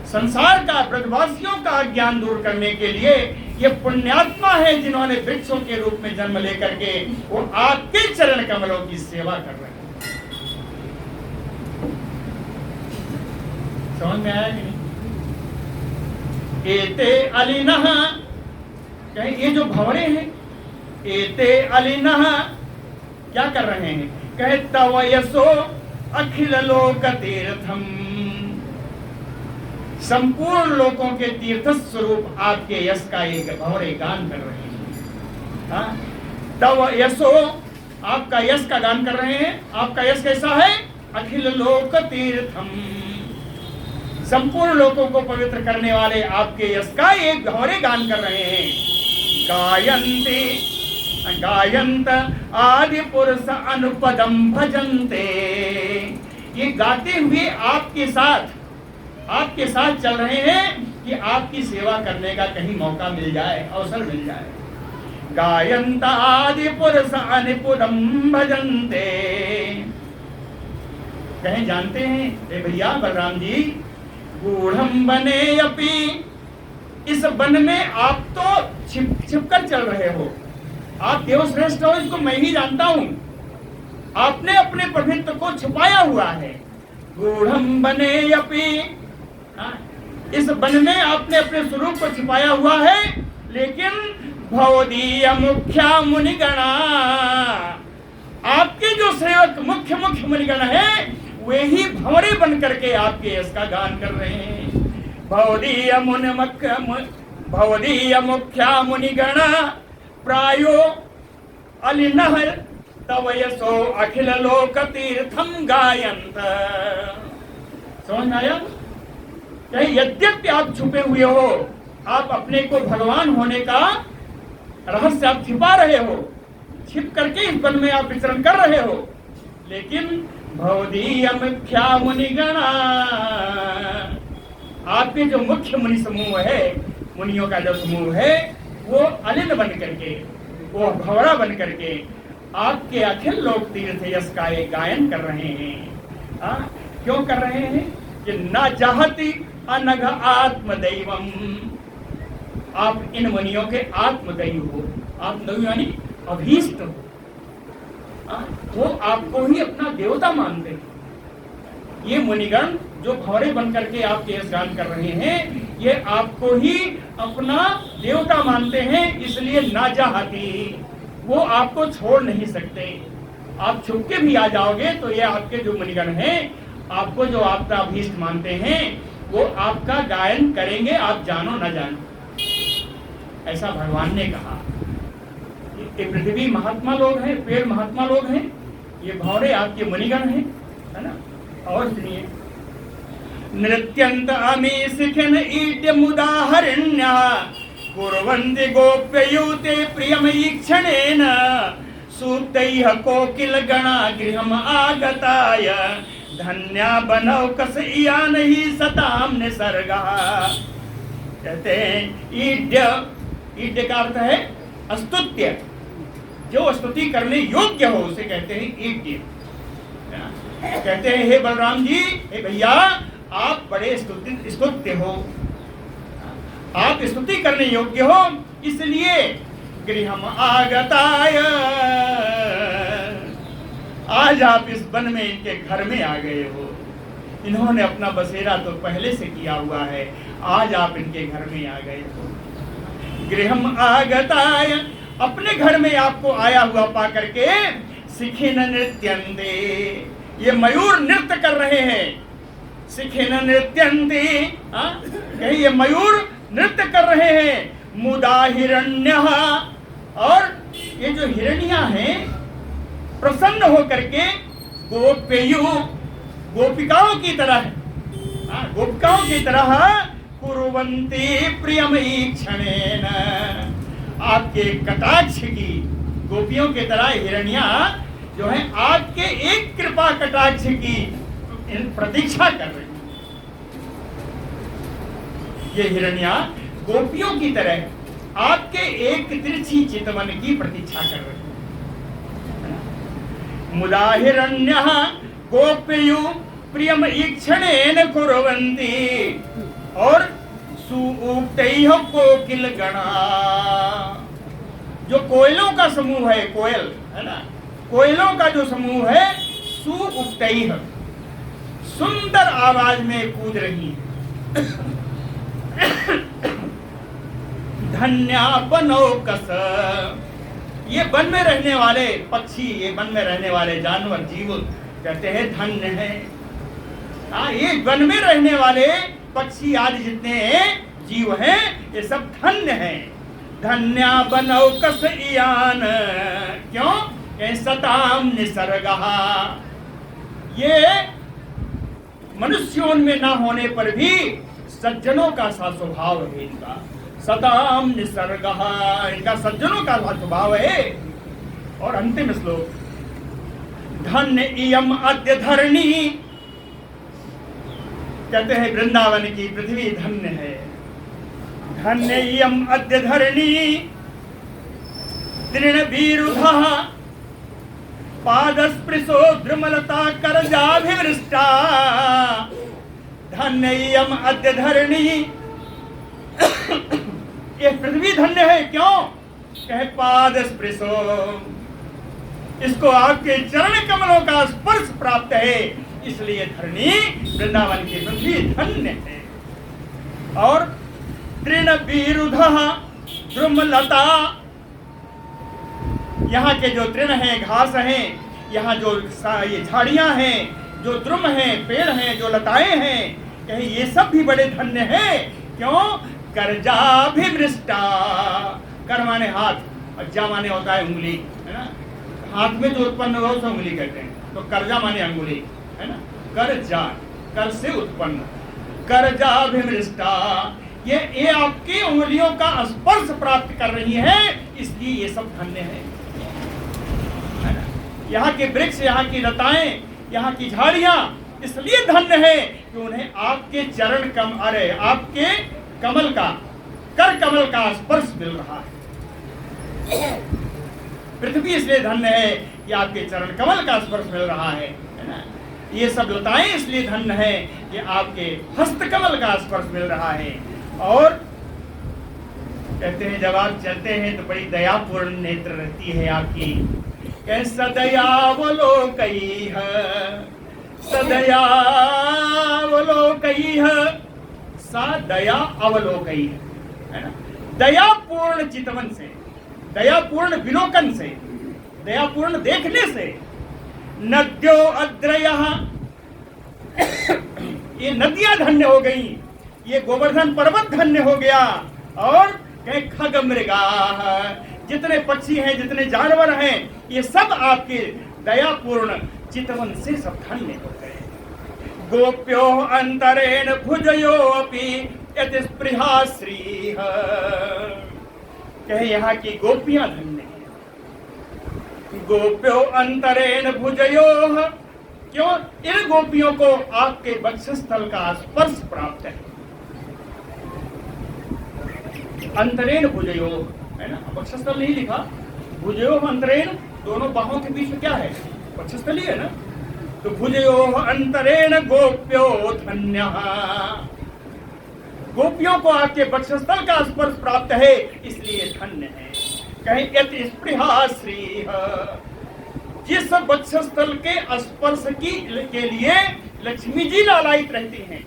संसार का, ब्रजवासियों का अज्ञान दूर करने के लिए ये पुण्यात्मा है, जिन्होंने वृक्षों के रूप में जन्म लेकर के वो आपके चरण कमलों की सेवा कर रहे हैं। समझ में आया कि नहीं? एते अलिनः, कहें ये जो भंवरे हैं, एते अलिनः क्या कर रहे हैं? कहे तव यशो अखिल लोक तीर्थम, संपूर्ण लोकों के तीर्थ स्वरूप आपके यश का एक भंवरे गान कर रहे हैं। हाँ? तव यशो, आपका यश का गान कर रहे हैं। आपका यश कैसा है? अखिल लोक तीर्थम, संपूर्ण लोकों को पवित्र करने वाले आपके यश का एक भंवरे गान कर रहे हैं। गायन्ते गायन्त आदि पुरुष अनुपदम भजन्ते, ये गाते हुए आपके साथ चल रहे हैं कि आपकी सेवा करने का कहीं मौका मिल जाए, अवसर मिल जाए। गायन्त आदि पुरुष अनुपदम भजन्ते, कहें जानते हैं ए भैया बलराम जी, गूढ़म बने अपि, इस वन में आप तो छिप कर चल रहे हो, आप देवश्रेष्ठ हो, इसको मैं ही जानता हूं। आपने अपने प्रभुत्व को छुपाया हुआ है। गूढ़म बने अपि, इस वन में आपने अपने स्वरूप को छिपाया हुआ है, लेकिन भवदीय मुख्या मुनिगणा, आपके जो सेवक मुख्य मुनिगण है वे ही भंवरे बन करके आपके यश का गान कर रहे हैं। भवदीय मुख्या मुनिगणा प्रायो अलिनः तव यशो अखिल लोक तीर्थम गायन्त। समझ में आया? यद्यपि आप छुपे हुए हो, आप अपने को भगवान होने का रहस्य आप छिपा रहे हो, छिप करके इस वन में आप विचरण कर रहे हो, लेकिन भवदीय मुख्या मुनिगणा, आपके जो मुख्य मुनि समूह है, मुनियों का जो समूह है, वो अलिन बन करके, वो भंवरा बन करके आपके अखिल लोक तीर्थ यश का एक गायन कर रहे हैं। क्यों कर रहे हैं? कि न चाहती अनघ आत्मदैवम, आप इन मुनियों के आत्मदैव हो। आत्मदैव यानी अभीष्ट हो, वो आपको ही अपना देवता मानते हैं। ये मुनिगण जो भंवरे बन करके आपके यश गान कर रहे हैं, ये आपको ही अपना देवता मानते हैं, इसलिए ना चाहती, वो आपको छोड़ नहीं सकते। आप छुप के भी आ जाओगे तो ये आपके जो मुनिगण हैं, आपको जो आपका अभीष्ट मानते हैं, वो आपका गायन करेंगे, आप जानो न जानो। ऐसा भगवान ने कहा। ये पृथ्वी महात्मा लोग हैं, पेड़ महात्मा लोग हैं, ये भंवरे आपके मुनिगण हैं, है ना? और सुनिए, नृत्यंत अमी सिखन ईट्य मुदाहरण्य कुर्वन्ति गोप्ययूते प्रियम ईक्षणेन सूक्तैः कोकिल गणा गृहम आगताय धन्या बनौ कस इयान ही सताम निसर्गः। कहते हैं ईड्य, ईड्य का अर्थ है स्तुत्य, जो स्तुति करने योग्य हो उसे कहते हैं ईड्य। कहते हैं हे बलराम जी, हे भैया, आप बड़े स्तुत्य हो, आप स्तुति करने योग्य हो, इसलिए गृहम आगताय, आज आप इस वन में इनके घर में आ गए हो। इन्होंने अपना बसेरा तो पहले से किया हुआ है, आज आप इनके घर में आ गए हो। गृहम आगताय, अपने घर में आपको आया हुआ पा करके सिखिन नृत्यन्ते, ये मयूर नृत्य कर रहे हैं। सिखिन नृत्यन्ते, कहीं ये मयूर नृत्य कर रहे हैं। मुदा हिरण्यः, और ये जो हिरण्या हैं प्रसन्न होकर के गोप्ययु, गोपिकाओं की तरह, गोपिकाओं की तरह कुर्वन्ति प्रियमईक्षणेन। आपके कटाक्ष की गोपियों की तरह हिरण्या जो है आपके एक कृपा कटाक्ष की प्रतीक्षा कर रही। ये हिरण्या गोपियों की तरह आपके एक तिरछी चितवन की प्रतीक्षा कर रही। मुदा हिरण्यः गोप्यु प्रियम ईक्षणेन कुर्वन्ति। और सुउक्तैः कोकिल गणा, जो कोयलों का समूह है, कोयल है ना, कोयलों का जो समूह है, सुउक्तैः सुंदर आवाज में कूद रही है। धन्या बनौकस, ये वन में रहने वाले पक्षी, ये वन में रहने वाले जानवर जीव कहते हैं धन्य है। ये वन में रहने वाले पक्षी आदि जितने जीव हैं ये सब धन्य हैं। धन्या बनौकस इयान, क्यों? सताम निसर्गहा, ये मनुष्यों में न होने पर भी सज्जनों का सा स्वभाव है इनका। सताम निसर्गहा, इनका सज्जनों का स्वभाव है। और अंतिम श्लोक, धन्य इयम अद्य धरणी, कहते हैं वृंदावन की पृथ्वी धन्य है। धन्य इयम अद्य धरणी तृणवीरुधः पादस्पृशो द्रुमलता करजाभिवृष्टा। धन्य इयम अद्य धरणी, ये पृथ्वी धन्य है। क्यों? कहे पादस्पृशो, इसको आपके चरण कमलों का स्पर्श प्राप्त है, इसलिए धरणी वृंदावन की पृथ्वी धन्य है। और तृणवीरुधः द्रुमलता, यहाँ के जो तृण हैं, घास हैं, यहाँ जो ये झाड़ियां हैं, जो द्रुम हैं, पेड़ हैं, जो लताएं हैं, कहे ये सब भी बड़े धन्य हैं। क्यों? करजाभिवृष्टा, कर माने हाथ, और जा माने होता है उंगली, है ना। हाथ में जो उत्पन्न हो उसे उंगली कहते हैं, तो करजा माने अंगुली, है ना। करजा, कर से उत्पन्न, करजाभिवृष्टा, ये आपकी उंगलियों का स्पर्श प्राप्त कर रही है, इसलिए ये सब धन्य है ना। यहाँ के वृक्ष, यहाँ की लताएं, यहाँ की झाड़ियां इसलिए धन्य है कि उन्हें आपके चरण अरे आपके कमल का, कर कमल का स्पर्श मिल रहा है। पृथ्वी इसलिए धन्य है कि आपके चरण कमल का स्पर्श मिल रहा है ना। ये सब लताएं इसलिए धन्य है कि आपके हस्त कमल का स्पर्श मिल रहा है। और कहते हैं जब आप चलते हैं तो बड़ी दयापूर्ण नेत्र रहती है आपकी। कैसा दयावलोकैः, सदयावलोकैः, सा दया अवलोकैः, है ना। दयापूर्ण चितवन से, दयापूर्ण विलोकन से, दयापूर्ण देखने से। नद्यो अद्रयः, ये नदियां धन्य हो गई, ये गोवर्धन पर्वत धन्य हो गया। और खग मृगाः, जितने पक्षी हैं, जितने जानवर हैं, ये सब आपके दयापूर्ण चितवन से सब धन्य हो गए। गोप्यो अंतरेण भुजयोऽपि यत् स्पृहा श्रीः, कहे यहाँ की गोपियां धन्य हैं। गोप्यो अंतरेण भुजयोः, क्यों? इन गोपियों को आपके वक्षस्थल का स्पर्श प्राप्त है। अंतरेण भुजयोः, है ना, वक्षस्थल नहीं लिखा, भुजयोः अंतरेण, दोनों बाहों के बीच में क्या है? वक्षस्थल ही है ना। तो भुजयोः अंतरेण गोप्यो धन्यः, गोपियों को आपके वक्षस्थल का स्पर्श प्राप्त है, इसलिए धन्य है। कहीं यत् स्पृहा श्रीः, जिस वक्षस्थल के स्पर्श के लिए लक्ष्मी जी लालायित रहती हैं।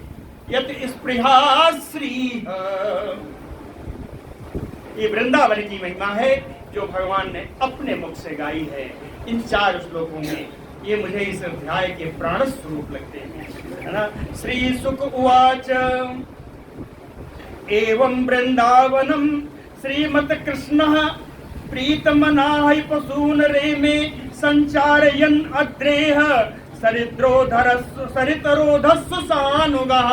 यत् स्पृहा श्रीः, ये वृंदावन की महिमा है जो भगवान ने अपने मुख से गाई है इन 4 श्लोकों में। ये मुझे इस अध्याय के प्राण स्वरूप लगते हैं, है ना। श्री शुक उवाच एवं वृंदावनम श्रीमत कृष्ण प्रीतमनाः पशून रेमे संचारयन् अद्रेह सरितरोधस्सु सानुगः।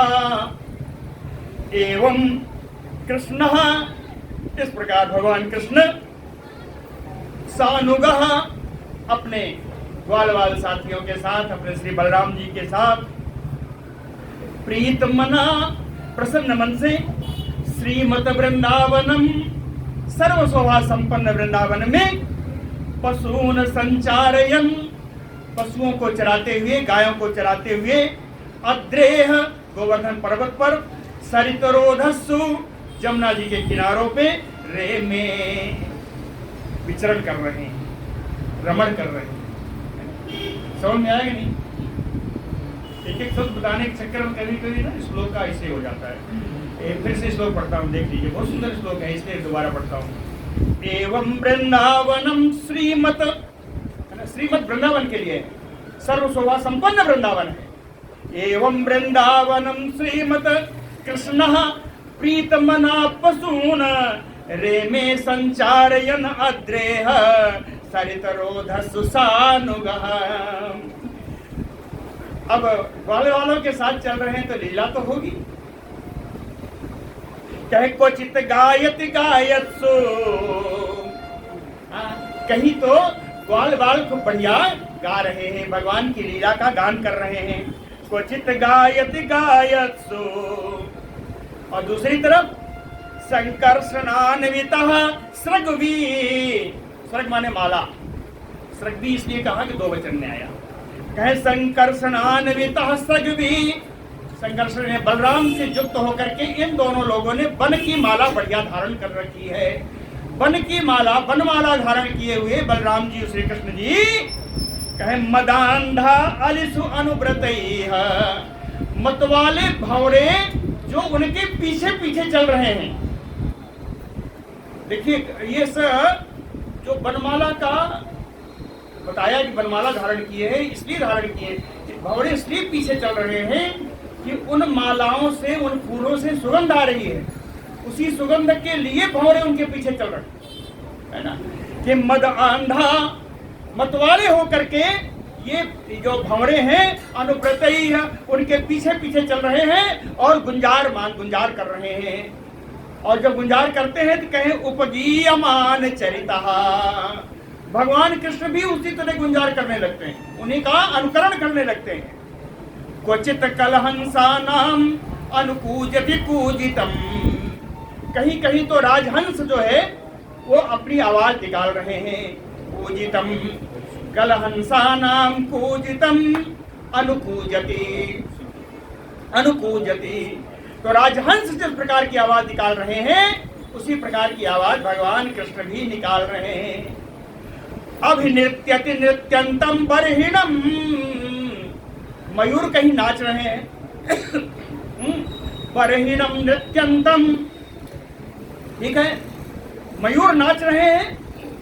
एवं कृष्ण, इस प्रकार भगवान कृष्ण सानुगः अपने ग्वाल वाल साथियों के साथ, अपने श्री बलराम जी के साथ प्रीत मना, प्रसन्न मन से श्रीमत वृंदावनम, सर्व शोभा संपन्न वृंदावन में पशून संचारयन, पशुओं को चराते हुए, गायों को चराते हुए, अद्रेह गोवर्धन पर्वत पर, सरितरोधस्सु जमुना जी के किनारों पे, रे में विचरण कर रहे हैं, रमण कर रहे हैं। समझ में आएगा नहीं? एक एक शब्द बताने के चक्कर में कभी कभी ना श्लोक का ऐसे हो जाता है। फिर से श्लोक पढ़ता हूँ, देख लीजिए, बहुत सुंदर श्लोक है, इसलिए दोबारा पढ़ता हूँ। एवं वृंदावनम श्रीमत, श्रीमत वृंदावन के लिए सर्व शोभा संपन्न वृंदावन है। एवं वृंदावनम श्रीमत कृष्ण प्रीतमना पशून रेमे संचारयन अद्रेह सरितरोधस्सु सानुगः। अब ग्वाले वालों के साथ चल रहे हैं तो लीला तो होगी। कहे क्वचित गायत गायत्सु, कहीं तो ग्वाल वाल खूब बढ़िया गा रहे हैं, भगवान की लीला का गान कर रहे हैं। क्वचित गायत गायत्सु, और दूसरी तरफ संकर्षणान्वितः सृग्वी, सृग माने माला, सृग्वी इसलिए कहा कि दो वचन में आया। कहे संकर्षणान्वितः सृग्वी, संकर्षण ने बलराम से युक्त होकर के इन दोनों लोगों ने वन की माला बढ़िया धारण कर रखी है। वन की माला, वनमाला धारण किए हुए बलराम जी, श्री कृष्ण जी कहे मदांधा अलिसु अनुव्रतैः, मतवाले भौरे जो उनके पीछे पीछे चल रहे हैं। देखिए ये सब जो वनमाला का बताया कि वनमाला धारण किए हैं, इसलिए धारण किए, भौरे इसलिए पीछे चल रहे हैं कि उन मालाओं से, उन फूलों से सुगंध आ रही है, उसी सुगंध के लिए भौरे उनके पीछे चल रहे है ना। कि मद आंधा, मतवाले होकर के ये जो भंवरे हैं अनुव्रतई है, उनके पीछे पीछे चल रहे हैं और गुंजार कर रहे हैं। और जब गुंजार करते हैं तो कहें उपगीयमान चरिता, भगवान कृष्ण भी उसी तरह गुंजार करने लगते हैं, उन्हीं का अनुकरण करने लगते हैं। क्वचित कलहंसानाम अनुकूजति कूजितम, कहीं कहीं तो राजहंस जो है वो अपनी आवाज निकाल रहे हैं। कूजितम कलहंसानाम कूजितम अनुकूजति, अनुकूजति, तो राजहंस जिस प्रकार की आवाज निकाल रहे हैं उसी प्रकार की आवाज भगवान कृष्ण भी निकाल रहे हैं। अभिनृत्यति नृत्यंतम बर्हिणम, मयूर कहीं नाच रहे हैं। बर्हिणम नृत्यंतम, ठीक है, मयूर नाच रहे हैं।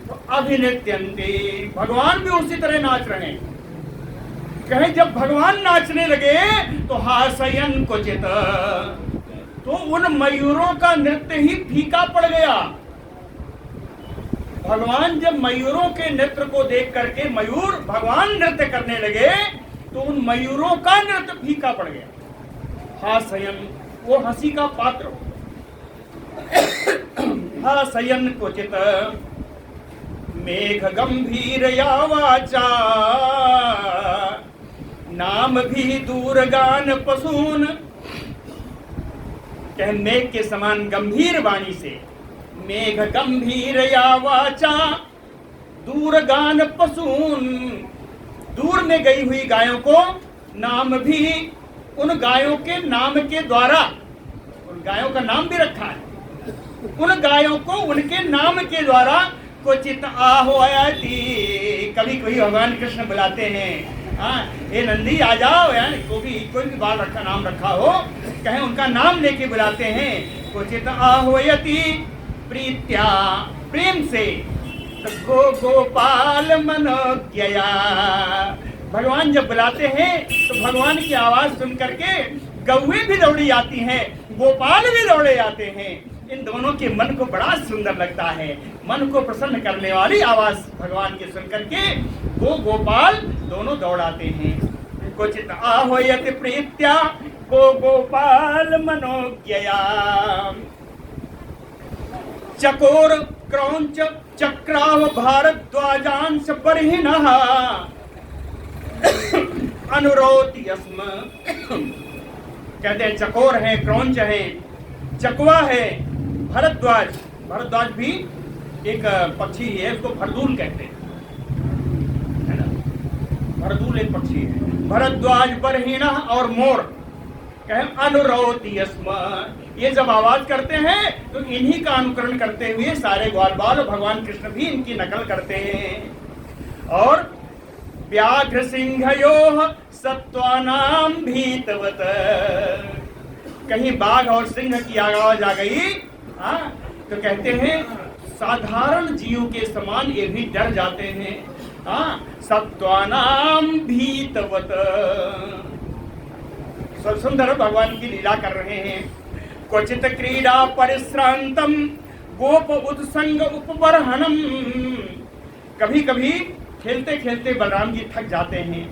तो अभिनृत्यंते, भगवान भी उसी तरह नाच रहे हैं। कहे जब भगवान नाचने लगे तो हासयन क्वचित, तो उन मयूरों का नृत्य ही फीका पड़ गया। भगवान जब मयूरों के नृत्य को देख करके मयूर भगवान नृत्य करने लगे तो उन मयूरों का नृत्य फीका पड़ गया। हासयन, वो हंसी का पात्र। हासयन क्वचित मेघ गंभीर या वाचा, नाम भी दूरगान पशून, कह मेघ के समान गंभीर वाणी से, मेघ गंभीर या वाचा दूरगान पशून, दूर में गई हुई गायों को नाम भी उन गायों के नाम के द्वारा, उन गायों का नाम भी रखा है, उन गायों को उनके नाम के द्वारा क्वचित आह्वयति, कभी कभी भगवान कृष्ण बुलाते हैं, हाँ ये नंदी आ जाओ, यानी कोई भी बाल रखा नाम रखा हो, कहें उनका नाम लेके बुलाते हैं। क्वचित आह्वयति प्रीत्या, प्रेम से, गो गोपाल मनोज्ञया, भगवान जब बुलाते हैं तो भगवान की आवाज सुन करके गौएं भी दौड़ी आती हैं, गोपाल भी दौड़े आते हैं। इन दोनों के मन को बड़ा सुंदर लगता है, मन को प्रसन्न करने वाली आवाज भगवान की सुन करके वो गोपाल दोनों दौड़ाते हैं। क्वचित आह्वयति प्रीत्या को गोपाल मनोज्ञया चकोर क्रौंच चक्राव भारद्वाजांश बर्हिणः अनुरोति अस्म। कहते हैं चकोर है, क्रौंच है, चकवा है, भरद्वाज, भरद्वाज भी एक पक्षी है, उसको भरदूल कहते हैं, है ना, भरदूल एक पक्षी है। भरद्वाज बर्हिणः और मोर कहे अनुरोति अस्म। ये जब आवाज करते हैं तो इन्हीं का अनुकरण करते हुए सारे ग्वाल बाल और भगवान कृष्ण भी इनकी नकल करते हैं। और व्याघ्र सिंहयोः सत्वानाम भीतवत, कहीं बाघ और सिंह की आवाज आ गई तो कहते हैं साधारण जीव के समान ये भी डर जाते हैं। सत्वानाम भीतवत, सुंदर भगवान की लीला कर रहे हैं। क्वचित क्रीडा परिश्रांतम गोप उत्संग उपबर्हणम, कभी कभी खेलते खेलते बलराम जी थक जाते हैं।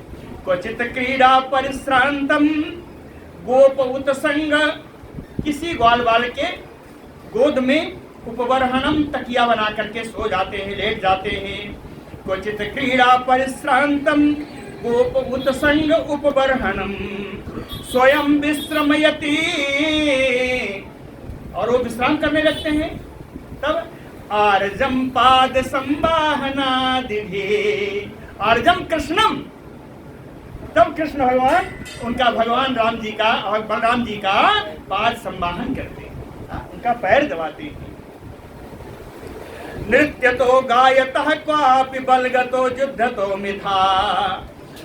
क्वचित क्रीडा परिश्रांतम गोप उत्संग, किसी ग्वाल बाल के गोद में उपबर्हणम, तकिया बना करके सो जाते हैं, लेट जाते हैं। क्वचित क्रीडा परिश्रांतम गोप उत्संग उपबर्हणम स्वयं विश्रमयति, और वो विश्राम करने लगते हैं। तब आर्जम पाद संवाहनादिभि, आर्जम कृष्णम, तब कृष्ण भगवान उनका भगवान राम जी का और बलराम जी का पाद संवाहन करते हैं, उनका पैर दबाते हैं। नृत्य तो गायतः क्वापि बलगतो युद्धतो मिथा,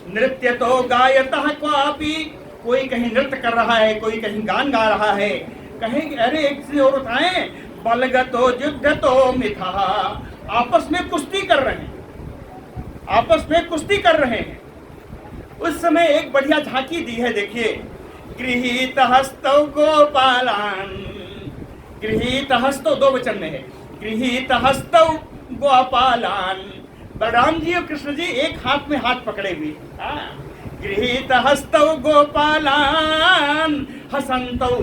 नृत्य तो गायतः क्वापि, कोई कहीं नृत्य कर रहा है, कोई कहीं गान गा रहा है, कहीं अरे एक से और उठाएं, बलगतो युद्धतो मिथा, आपस में कुश्ती कर रहे हैं, आपस में कुश्ती कर रहे हैं। उस समय एक बढ़िया झांकी दी है, देखिए, गृहीत हस्तौ गोपालान, गृहीत हस्तौ दो वचन में है, गृहीत हस्तौ गोपालान, बलराम जी और कृष्ण जी एक हाथ में हाथ पकड़े हुए, गृहीत हस्तौ गोपालान हसंतौ,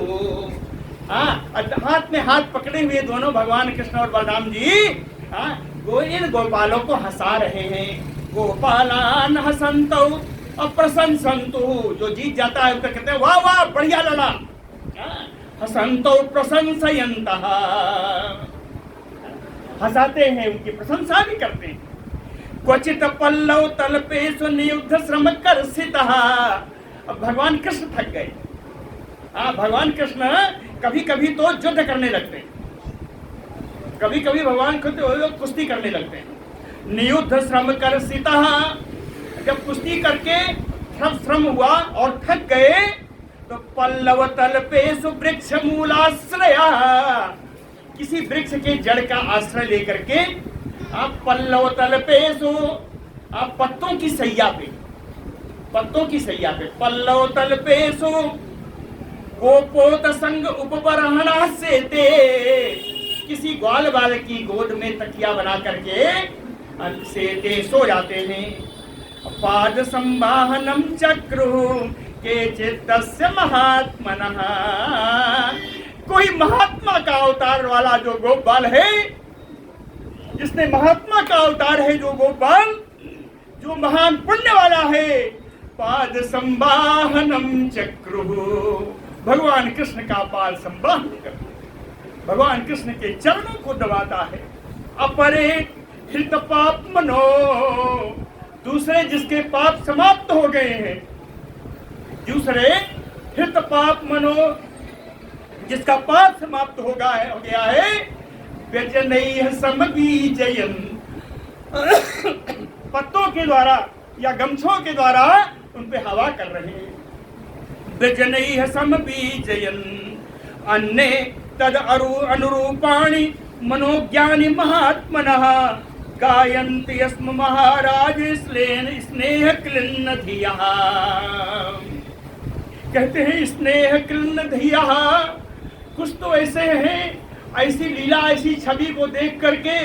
हाथ में हाथ पकड़े हुए दोनों भगवान कृष्ण और बलराम जी इन गोपालों को हंसा रहे हैं। गोपालान हसंतौ अप्रशंसन्तु, जो जीत जाता है उसको कहते हैं वाह वाह बढ़िया लड़ा। हसंतौ प्रशंसयन्तः, हंसाते हैं, उनकी प्रशंसा भी करते हैं। क्वचित पल्लव तल्पेषु नियुद्ध श्रम कर्षितः, अब भगवान कृष्ण थक गए। भगवान कृष्ण कभी कभी तो युद्ध करने लगते हैं, कभी कभी भगवान खुद कुश्ती करने लगते हैं। नियुद्ध श्रम कर्षितः, जब कुश्ती करके श्रम हुआ और थक गए तो पल्लव तल्पेषु वृक्ष मूलाश्रया, किसी वृक्ष के जड़ का आश्रय लेकर के आप पल्लव तल्पेषु, आप पत्तों की सैया पे, पत्तों की सैया पे, पल्लव तल्पेषु गोपोत संग उपबर्हणा सेते, किसी ग्वाल बाल की गोद में तकिया बना करके सेते सो जाते हैं। पाद संवाहनम चक्रु के चित्तस्य महात्मनः, कोई महात्मा का अवतार वाला जो गोपाल है, जिसने महात्मा का अवतार है जो गोपाल, जो महान पुण्य वाला है, पाद संवाहनम चक्रु, भगवान कृष्ण का पाद संवाहन करते, भगवान कृष्ण के चरणों को दबाता है। अपरे हित पाप मनो, दूसरे जिसके पाप समाप्त हो गए हैं, दूसरे हित पाप मनो, जिसका पाप समाप्त हो गया है, व्यजनैः समबीजयन्, पत्तों के द्वारा या गमछों के द्वारा उन पे हवा कर रहे हैं। व्यजनैः समबीजयन् अन्ये तद अनुरूपाणि मनोज्ञानि महात्मनः गायन्ति अस्म महाराज स्नेह क्लिन्न धियः, कहते हैं स्नेह क्लिन्न धियः, कुछ तो ऐसे हैं, ऐसी लीला ऐसी छवि को देख करके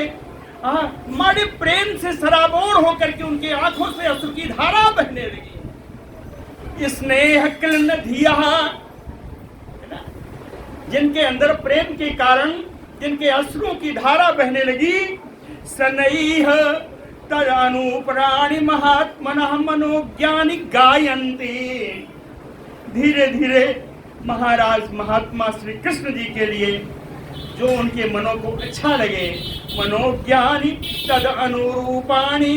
बड़े प्रेम से सराबोर होकर के उनकी आंखों से अश्रु की धारा बहने लगी। स्नेह क्लिन्न धियः, जिनके अंदर प्रेम के कारण जिनके अश्रुओं की धारा बहने लगी, सनैह तदनुप्राणि महात्मनः मनोज्ञानि गायन्ति। धीरे धीरे महाराज महात्मा श्री कृष्ण जी के लिए जो उनके मनों को अच्छा लगे, मनोज्ञानी तद अनुरूपाणी,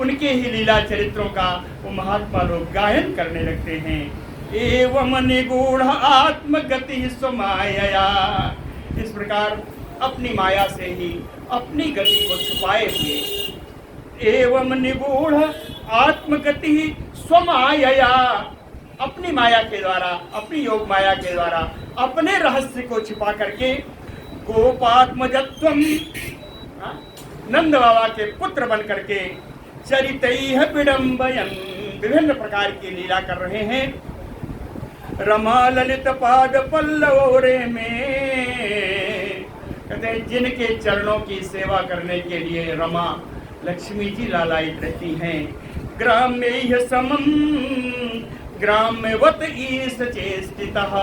उनके ही लीला चरित्रों का वो महात्मा लोग गायन करने लगते हैं। एवं निगूढ़ आत्मगति स्वमाया, इस प्रकार अपनी माया से ही अपनी गति को छुपाए हुए, एवं निगूढ़ आत्मगति स्वमाया, अपनी माया के द्वारा, अपनी योग माया के द्वारा अपने रहस्य को छिपा करके गोपात्मजत्वम, नंद बाबा के पुत्र बन करके चरितैः विडंबयन्, विभिन्न प्रकार की लीला कर रहे हैं। रमा ललित पाद पल्लवोरे में, कहते हैं जिनके चरणों की सेवा करने के लिए रमा लक्ष्मी जी लालायित रहती हैं। ग्राम्य समम ग्राम्यवत ईश चेष्टितः,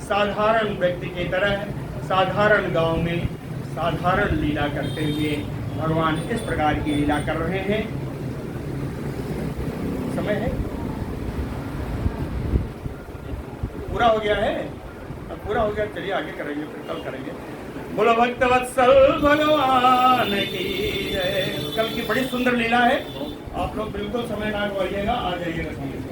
साधारण व्यक्ति की तरह साधारण गांव में साधारण लीला करते हुए भगवान इस प्रकार की लीला कर रहे हैं। समय है, पूरा हो गया है, अब पूरा हो गया, चलिए आगे करेंगे, फिर कल करेंगे। बोलो भक्तवत्सल भगवान की जय। कल की बड़ी सुंदर लीला है, आप लोग बिल्कुल समय ना गवाइएगा, आ जाइएगा समय।